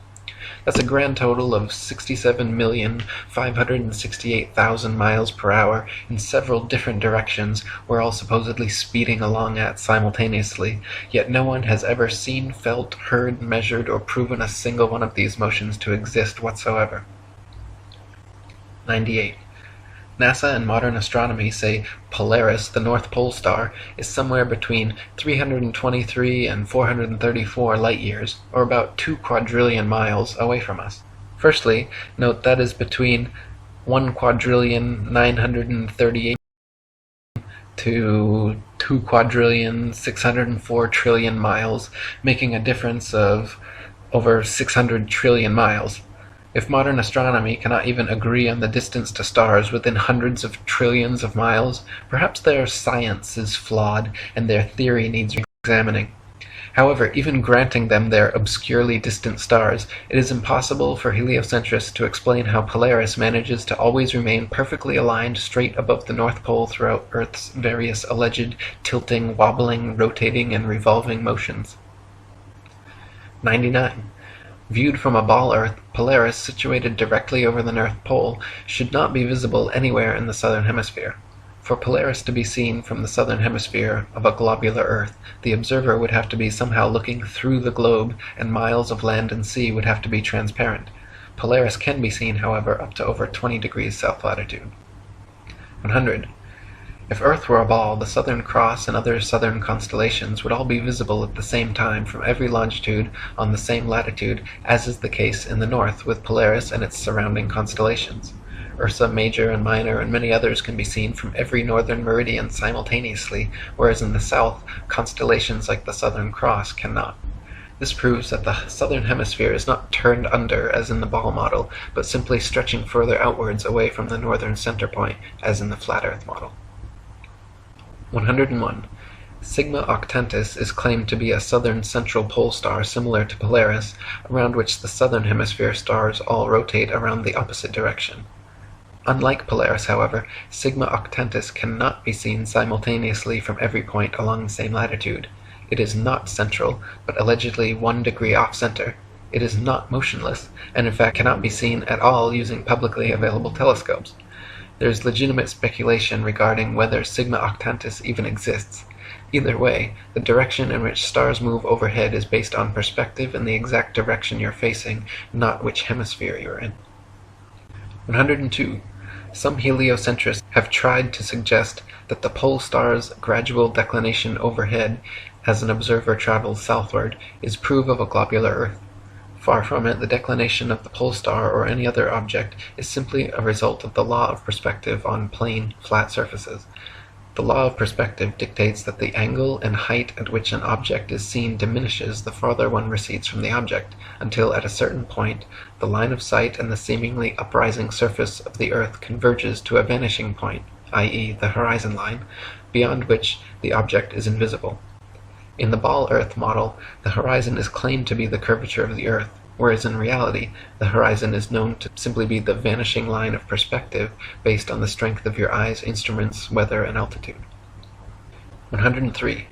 That's a grand total of 67,568,000 miles per hour in several different directions we're all supposedly speeding along at simultaneously, yet no one has ever seen, felt, heard, measured, or proven a single one of these motions to exist whatsoever. 98. NASA and modern astronomy say Polaris, the North Pole star, is somewhere between 323 and 434 light-years, or about 2 quadrillion miles, away from us. Firstly, note that is between 1,938,000,000,000 to 2,604,000,000,000,000 miles, making a difference of over 600 trillion miles. If modern astronomy cannot even agree on the distance to stars within hundreds of trillions of miles, perhaps their science is flawed and their theory needs examining. However, even granting them their obscurely distant stars, it is impossible for heliocentrists to explain how Polaris manages to always remain perfectly aligned straight above the North Pole throughout Earth's various alleged tilting, wobbling, rotating, and revolving motions. 99. Viewed from a ball Earth, Polaris, situated directly over the North Pole, should not be visible anywhere in the southern hemisphere. For Polaris to be seen from the southern hemisphere of a globular Earth, the observer would have to be somehow looking through the globe, and miles of land and sea would have to be transparent. Polaris can be seen, however, up to over 20 degrees south latitude. 100. If Earth were a ball, the Southern Cross and other southern constellations would all be visible at the same time from every longitude on the same latitude, as is the case in the north with Polaris and its surrounding constellations. Ursa Major and Minor and many others can be seen from every northern meridian simultaneously, whereas in the south, constellations like the Southern Cross cannot. This proves that the southern hemisphere is not turned under as in the ball model, but simply stretching further outwards away from the northern center point as in the flat Earth model. 101. Sigma Octantis is claimed to be a southern central pole star similar to Polaris, around which the southern hemisphere stars all rotate around the opposite direction. Unlike Polaris, however, Sigma Octantis cannot be seen simultaneously from every point along the same latitude. It is not central, but allegedly 1 degree off-center. It is not motionless, and in fact cannot be seen at all using publicly available telescopes. There is legitimate speculation regarding whether Sigma Octantis even exists. Either way, the direction in which stars move overhead is based on perspective and the exact direction you're facing, not which hemisphere you're in. 102. Some heliocentrists have tried to suggest that the pole star's gradual declination overhead, as an observer travels southward, is proof of a globular Earth. Far from it, the declination of the pole star or any other object is simply a result of the law of perspective on plane, flat surfaces. The law of perspective dictates that the angle and height at which an object is seen diminishes the farther one recedes from the object, until at a certain point the line of sight and the seemingly uprising surface of the Earth converges to a vanishing point, i.e. the horizon line, beyond which the object is invisible. In the ball Earth model, the horizon is claimed to be the curvature of the Earth, whereas in reality, the horizon is known to simply be the vanishing line of perspective based on the strength of your eye's instruments, weather, and altitude. 103.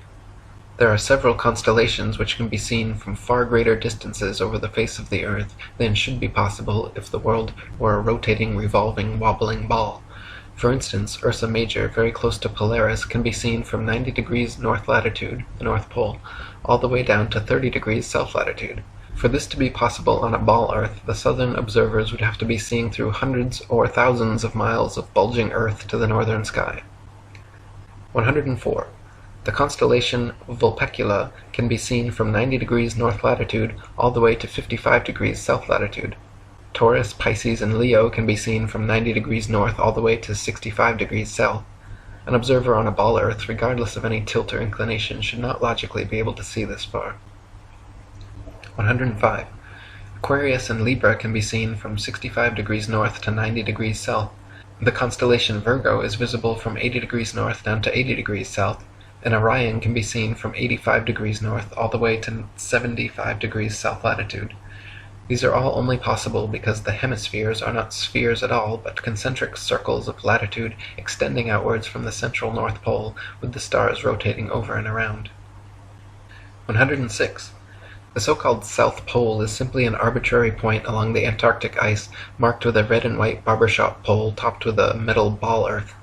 There are several constellations which can be seen from far greater distances over the face of the Earth than should be possible if the world were a rotating, revolving, wobbling ball. For instance, Ursa Major, very close to Polaris, can be seen from 90 degrees north latitude, the North Pole, all the way down to 30 degrees south latitude. For this to be possible on a ball Earth, the southern observers would have to be seeing through hundreds or thousands of miles of bulging Earth to the northern sky. 104. The constellation Vulpecula can be seen from 90 degrees north latitude all the way to 55 degrees south latitude. Taurus, Pisces, and Leo can be seen from 90 degrees north all the way to 65 degrees south. An observer on a ball Earth, regardless of any tilt or inclination, should not logically be able to see this far. 105. Aquarius and Libra can be seen from 65 degrees north to 90 degrees south. The constellation Virgo is visible from 80 degrees north down to 80 degrees south, and Orion can be seen from 85 degrees north all the way to 75 degrees south latitude. These are all only possible because the hemispheres are not spheres at all, but concentric circles of latitude extending outwards from the central North Pole, with the stars rotating over and around. 106. The so-called South Pole is simply an arbitrary point along the Antarctic ice marked with a red and white barbershop pole topped with a metal ball Earth.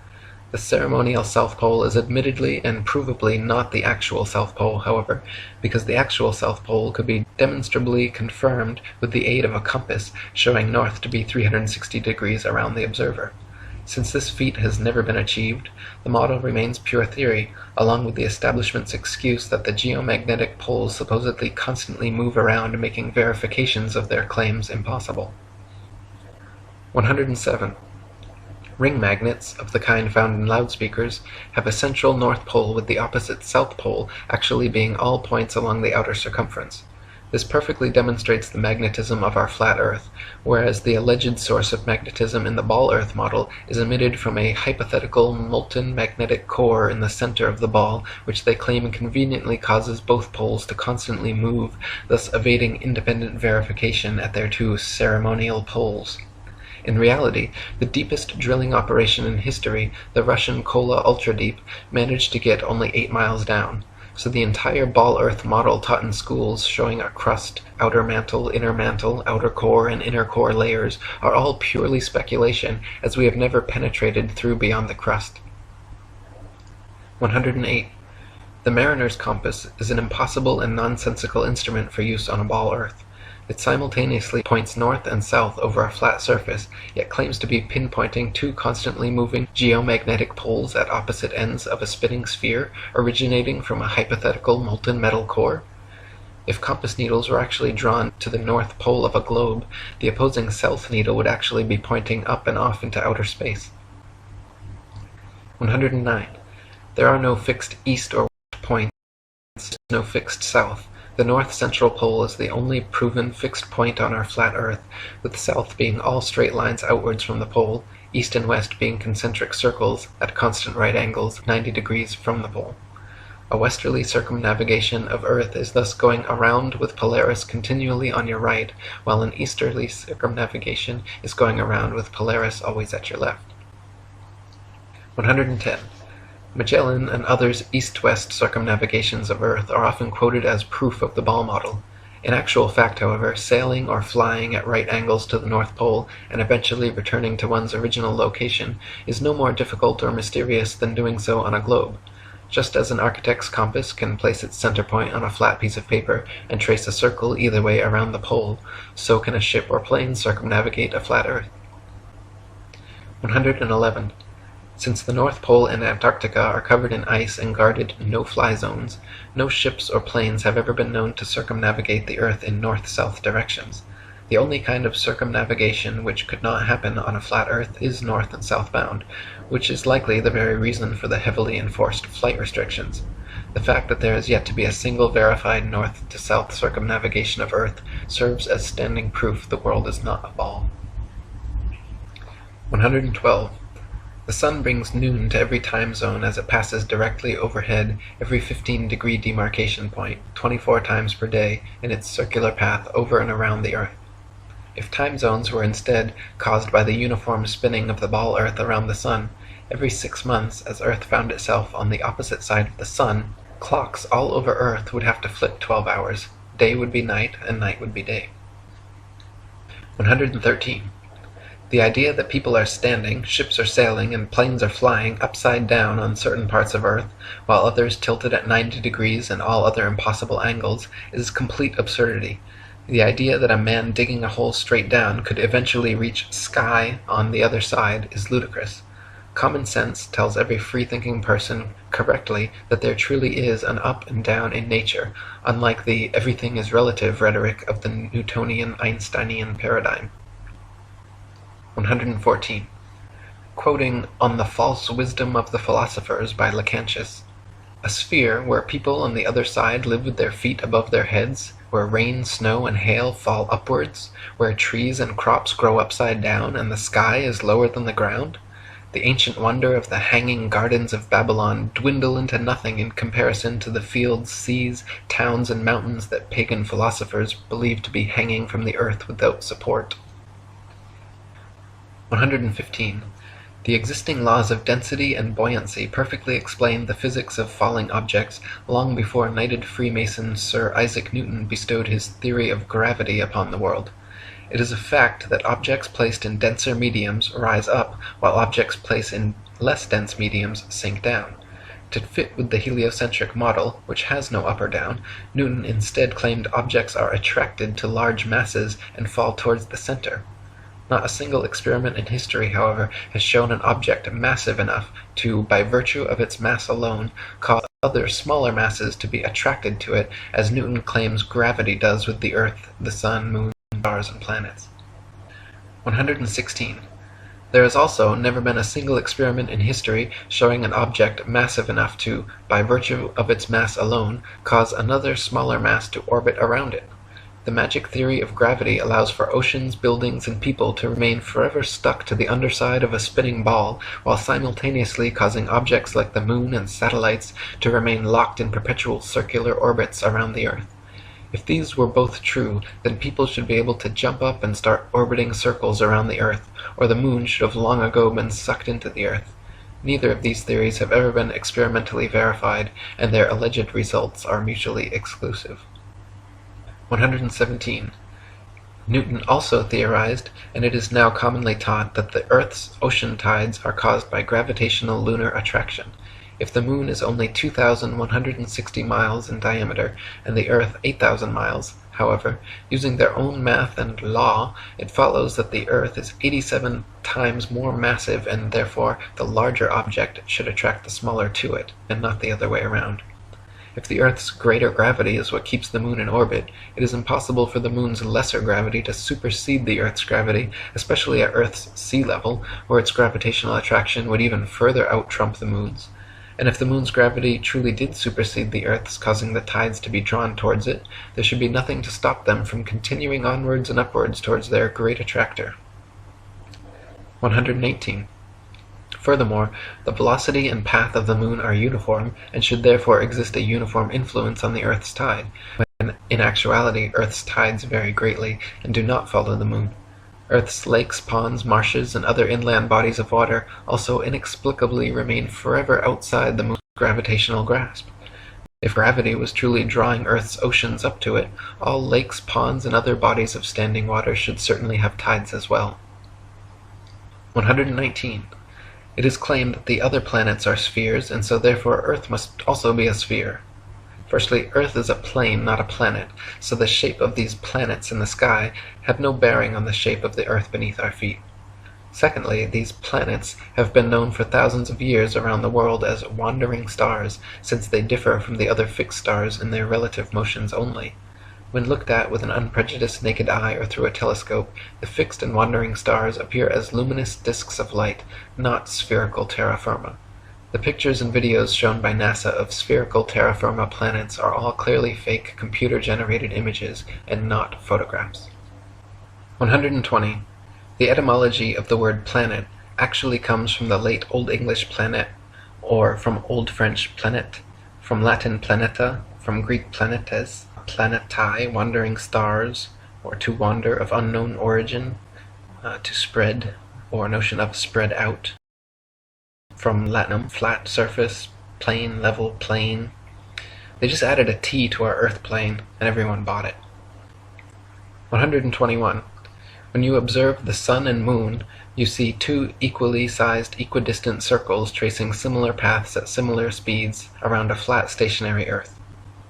The ceremonial South Pole is admittedly and provably not the actual South Pole, however, because the actual South Pole could be demonstrably confirmed with the aid of a compass showing north to be 360 degrees around the observer. Since this feat has never been achieved, the model remains pure theory, along with the establishment's excuse that the geomagnetic poles supposedly constantly move around, making verifications of their claims impossible. 107. Ring magnets, of the kind found in loudspeakers, have a central north pole with the opposite south pole actually being all points along the outer circumference. This perfectly demonstrates the magnetism of our flat Earth, whereas the alleged source of magnetism in the ball Earth model is emitted from a hypothetical molten magnetic core in the center of the ball, which they claim conveniently causes both poles to constantly move, thus evading independent verification at their two ceremonial poles. In reality, the deepest drilling operation in history, the Russian Kola Ultradeep, managed to get only 8 miles down. So the entire ball Earth model taught in schools, showing a crust, outer mantle, outer core, and inner core layers, are all purely speculation, as we have never penetrated through beyond the crust. 108. The mariner's compass is an impossible and nonsensical instrument for use on a ball Earth. It simultaneously points north and south over a flat surface, yet claims to be pinpointing two constantly moving geomagnetic poles at opposite ends of a spinning sphere, originating from a hypothetical molten metal core. If compass needles were actually drawn to the north pole of a globe, the opposing south needle would actually be pointing up and off into outer space. 109. There are no fixed east or west points, no fixed south. The north central pole is the only proven fixed point on our flat Earth, with south being all straight lines outwards from the pole, east and west being concentric circles at constant right angles 90 degrees from the pole. A westerly circumnavigation of Earth is thus going around with Polaris continually on your right, while an easterly circumnavigation is going around with Polaris always at your left. 110. Magellan and others' east-west circumnavigations of Earth are often quoted as proof of the ball model. In actual fact, however, sailing or flying at right angles to the North Pole and eventually returning to one's original location is no more difficult or mysterious than doing so on a globe. Just as an architect's compass can place its center point on a flat piece of paper and trace a circle either way around the pole, so can a ship or plane circumnavigate a flat Earth. 111. Since the North Pole and Antarctica are covered in ice and guarded no-fly zones, no ships or planes have ever been known to circumnavigate the Earth in north-south directions. The only kind of circumnavigation which could not happen on a flat Earth is north and southbound, which is likely the very reason for the heavily enforced flight restrictions. The fact that there is yet to be a single verified north-to-south circumnavigation of Earth serves as standing proof the world is not a ball. 112. The sun brings noon to every time zone as it passes directly overhead every 15-degree demarcation point, 24 times per day, in its circular path over and around the Earth. If time zones were instead caused by the uniform spinning of the ball Earth around the sun, every 6 months, as Earth found itself on the opposite side of the sun, clocks all over Earth would have to flip 12 hours. Day would be night, and night would be day. 113. The idea that people are standing, ships are sailing, and planes are flying upside down on certain parts of Earth, while others tilted at 90 degrees and all other impossible angles, is complete absurdity. The idea that a man digging a hole straight down could eventually reach sky on the other side is ludicrous. Common sense tells every free-thinking person correctly that there truly is an up and down in nature, unlike the everything is relative rhetoric of the Newtonian Einsteinian paradigm. 114. Quoting On the False Wisdom of the Philosophers by Lactantius, a sphere where people on the other side live with their feet above their heads, where rain, snow, and hail fall upwards, where trees and crops grow upside down, and the sky is lower than the ground, the ancient wonder of the hanging gardens of Babylon dwindle into nothing in comparison to the fields, seas, towns, and mountains that pagan philosophers believe to be hanging from the earth without support. 115. The existing laws of density and buoyancy perfectly explained the physics of falling objects long before knighted Freemason Sir Isaac Newton bestowed his theory of gravity upon the world. It is a fact that objects placed in denser mediums rise up, while objects placed in less dense mediums sink down. To fit with the heliocentric model, which has no up or down, Newton instead claimed objects are attracted to large masses and fall towards the center. Not a single experiment in history, however, has shown an object massive enough to, by virtue of its mass alone, cause other smaller masses to be attracted to it, as Newton claims gravity does with the Earth, the Sun, Moon, stars, and planets. 116. There has also never been a single experiment in history showing an object massive enough to, by virtue of its mass alone, cause another smaller mass to orbit around it. The magic theory of gravity allows for oceans, buildings, and people to remain forever stuck to the underside of a spinning ball, while simultaneously causing objects like the moon and satellites to remain locked in perpetual circular orbits around the Earth. If these were both true, then people should be able to jump up and start orbiting circles around the Earth, or the moon should have long ago been sucked into the Earth. Neither of these theories have ever been experimentally verified, and their alleged results are mutually exclusive. 117. Newton also theorized, and it is now commonly taught, that the Earth's ocean tides are caused by gravitational lunar attraction. If the moon is only 2,160 miles in diameter, and the Earth 8,000 miles, however, using their own math and law, it follows that the Earth is 87 times more massive, and therefore the larger object should attract the smaller to it, and not the other way around. If the Earth's greater gravity is what keeps the moon in orbit, it is impossible for the moon's lesser gravity to supersede the Earth's gravity, especially at Earth's sea level, where its gravitational attraction would even further out-trump the moon's. And if the moon's gravity truly did supersede the Earth's, causing the tides to be drawn towards it, there should be nothing to stop them from continuing onwards and upwards towards their great attractor. 118. Furthermore, the velocity and path of the moon are uniform, and should therefore exist a uniform influence on the Earth's tide, when in actuality Earth's tides vary greatly and do not follow the moon. Earth's lakes, ponds, marshes, and other inland bodies of water also inexplicably remain forever outside the moon's gravitational grasp. If gravity was truly drawing Earth's oceans up to it, all lakes, ponds, and other bodies of standing water should certainly have tides as well. 119. It is claimed that the other planets are spheres, and so therefore Earth must also be a sphere. Firstly, Earth is a plane, not a planet, so the shape of these planets in the sky have no bearing on the shape of the Earth beneath our feet. Secondly, these planets have been known for thousands of years around the world as wandering stars, since they differ from the other fixed stars in their relative motions only. When looked at with an unprejudiced naked eye or through a telescope, the fixed and wandering stars appear as luminous disks of light, not spherical terra firma. The pictures and videos shown by NASA of spherical terra firma planets are all clearly fake computer-generated images and not photographs. 120. The etymology of the word planet actually comes from the late Old English planet, or from Old French planet, from Latin planeta, from Greek planetes, planetae, wandering stars, or to wander, of unknown origin, to spread, or notion of spread out. From Latinum, flat surface, plane, level, plane. They just added a T to our Earth plane, and everyone bought it. 121. When you observe the sun and moon, you see two equally sized equidistant circles tracing similar paths at similar speeds around a flat stationary Earth.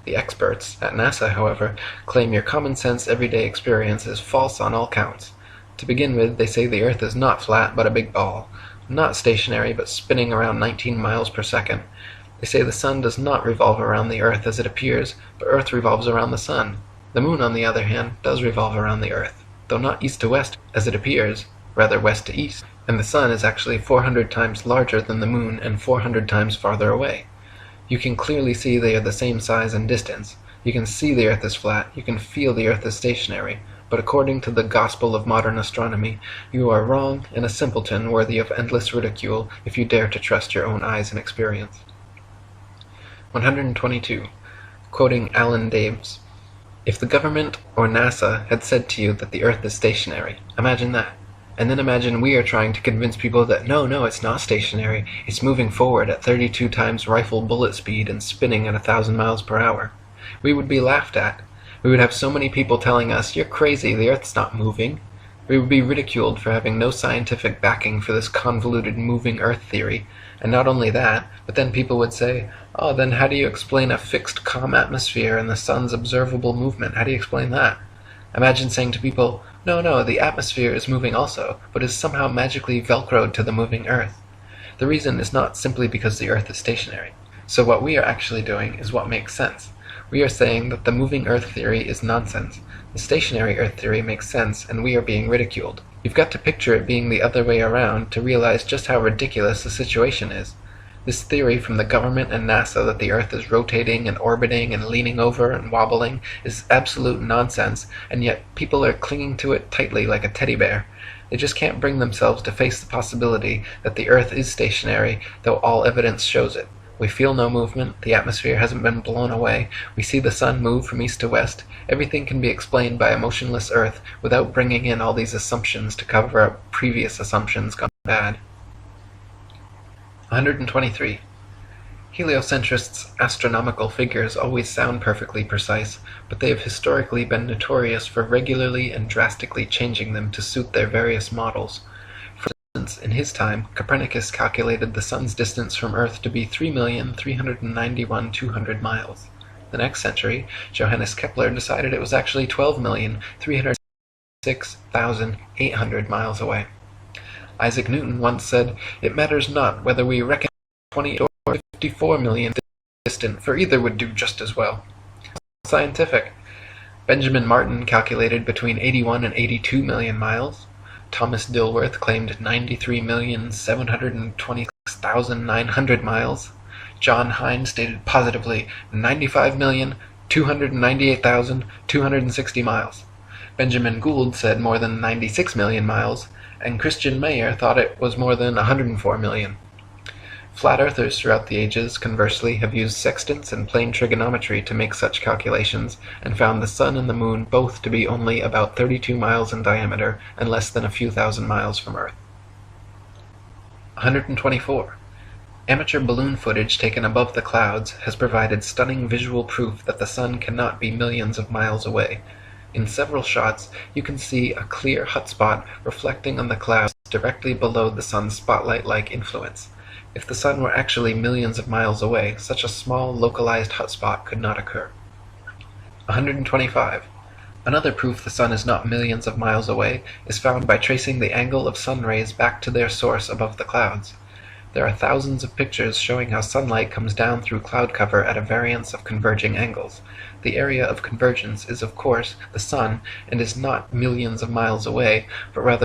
The experts at NASA, however, claim your common sense everyday experience is false on all counts. To begin with, they say the Earth is not flat but a big ball, not stationary but spinning around 19 miles per second. They say the sun does not revolve around the Earth as it appears, but Earth revolves around the sun. The moon, on the other hand, does revolve around the Earth, though not east to west as it appears, rather west to east, and the sun is actually 400 times larger than the moon and 400 times farther away. You can clearly see they are the same size and distance. You can see the Earth is flat, you can feel the Earth is stationary, but according to the gospel of modern astronomy, you are wrong and a simpleton worthy of endless ridicule if you dare to trust your own eyes and experience. 122. Quoting Alan Daves, "If the government or NASA had said to you that the Earth is stationary, imagine that. And then imagine we are trying to convince people that no, it's not stationary, it's moving forward at 32 times rifle bullet speed and spinning at 1,000 miles per hour. We would be laughed at. We would have so many people telling us, you're crazy, the Earth's not moving. We would be ridiculed for having no scientific backing for this convoluted moving Earth theory. And not only that, but then people would say, oh, then how do you explain a fixed calm atmosphere and the sun's observable movement? How do you explain that? Imagine saying to people, "No, no, the atmosphere is moving also, but is somehow magically velcroed to the moving Earth." The reason is not simply because the Earth is stationary. So what we are actually doing is what makes sense. We are saying that the moving Earth theory is nonsense. The stationary Earth theory makes sense, and we are being ridiculed. You've got to picture it being the other way around to realize just how ridiculous the situation is. This theory from the government and NASA that the Earth is rotating and orbiting and leaning over and wobbling is absolute nonsense, and yet people are clinging to it tightly like a teddy bear. They just can't bring themselves to face the possibility that the Earth is stationary, though all evidence shows it. We feel no movement, the atmosphere hasn't been blown away, we see the sun move from east to west. Everything can be explained by a motionless Earth without bringing in all these assumptions to cover up previous assumptions gone bad. 123. Heliocentrists' astronomical figures always sound perfectly precise, but they have historically been notorious for regularly and drastically changing them to suit their various models. For instance, in his time, Copernicus calculated the sun's distance from Earth to be 3,391,200 miles. The next century, Johannes Kepler decided it was actually 12,306,800 miles away. Isaac Newton once said, "It matters not whether we reckon 20 or 54 million distant, for either would do just as well." Scientific. Benjamin Martin calculated between 81 and 82 million miles. Thomas Dilworth claimed 93,726,900 miles. John Hine stated positively 95,298,260 miles. Benjamin Gould said more than 96 million miles, and Christian Mayer thought it was more than 104 million. Flat earthers throughout the ages, conversely, have used sextants and plane trigonometry to make such calculations, and found the sun and the moon both to be only about 32 miles in diameter and less than a few thousand miles from Earth. 124. Amateur balloon footage taken above the clouds has provided stunning visual proof that the sun cannot be millions of miles away. In several shots, you can see a clear hot spot reflecting on the clouds directly below the sun's spotlight-like influence. If the sun were actually millions of miles away, such a small, localized hot spot could not occur. 125. Another proof the sun is not millions of miles away is found by tracing the angle of sun rays back to their source above the clouds. There are thousands of pictures showing how sunlight comes down through cloud cover at a variance of converging angles. The area of convergence is, of course, the sun, and is not millions of miles away, but rather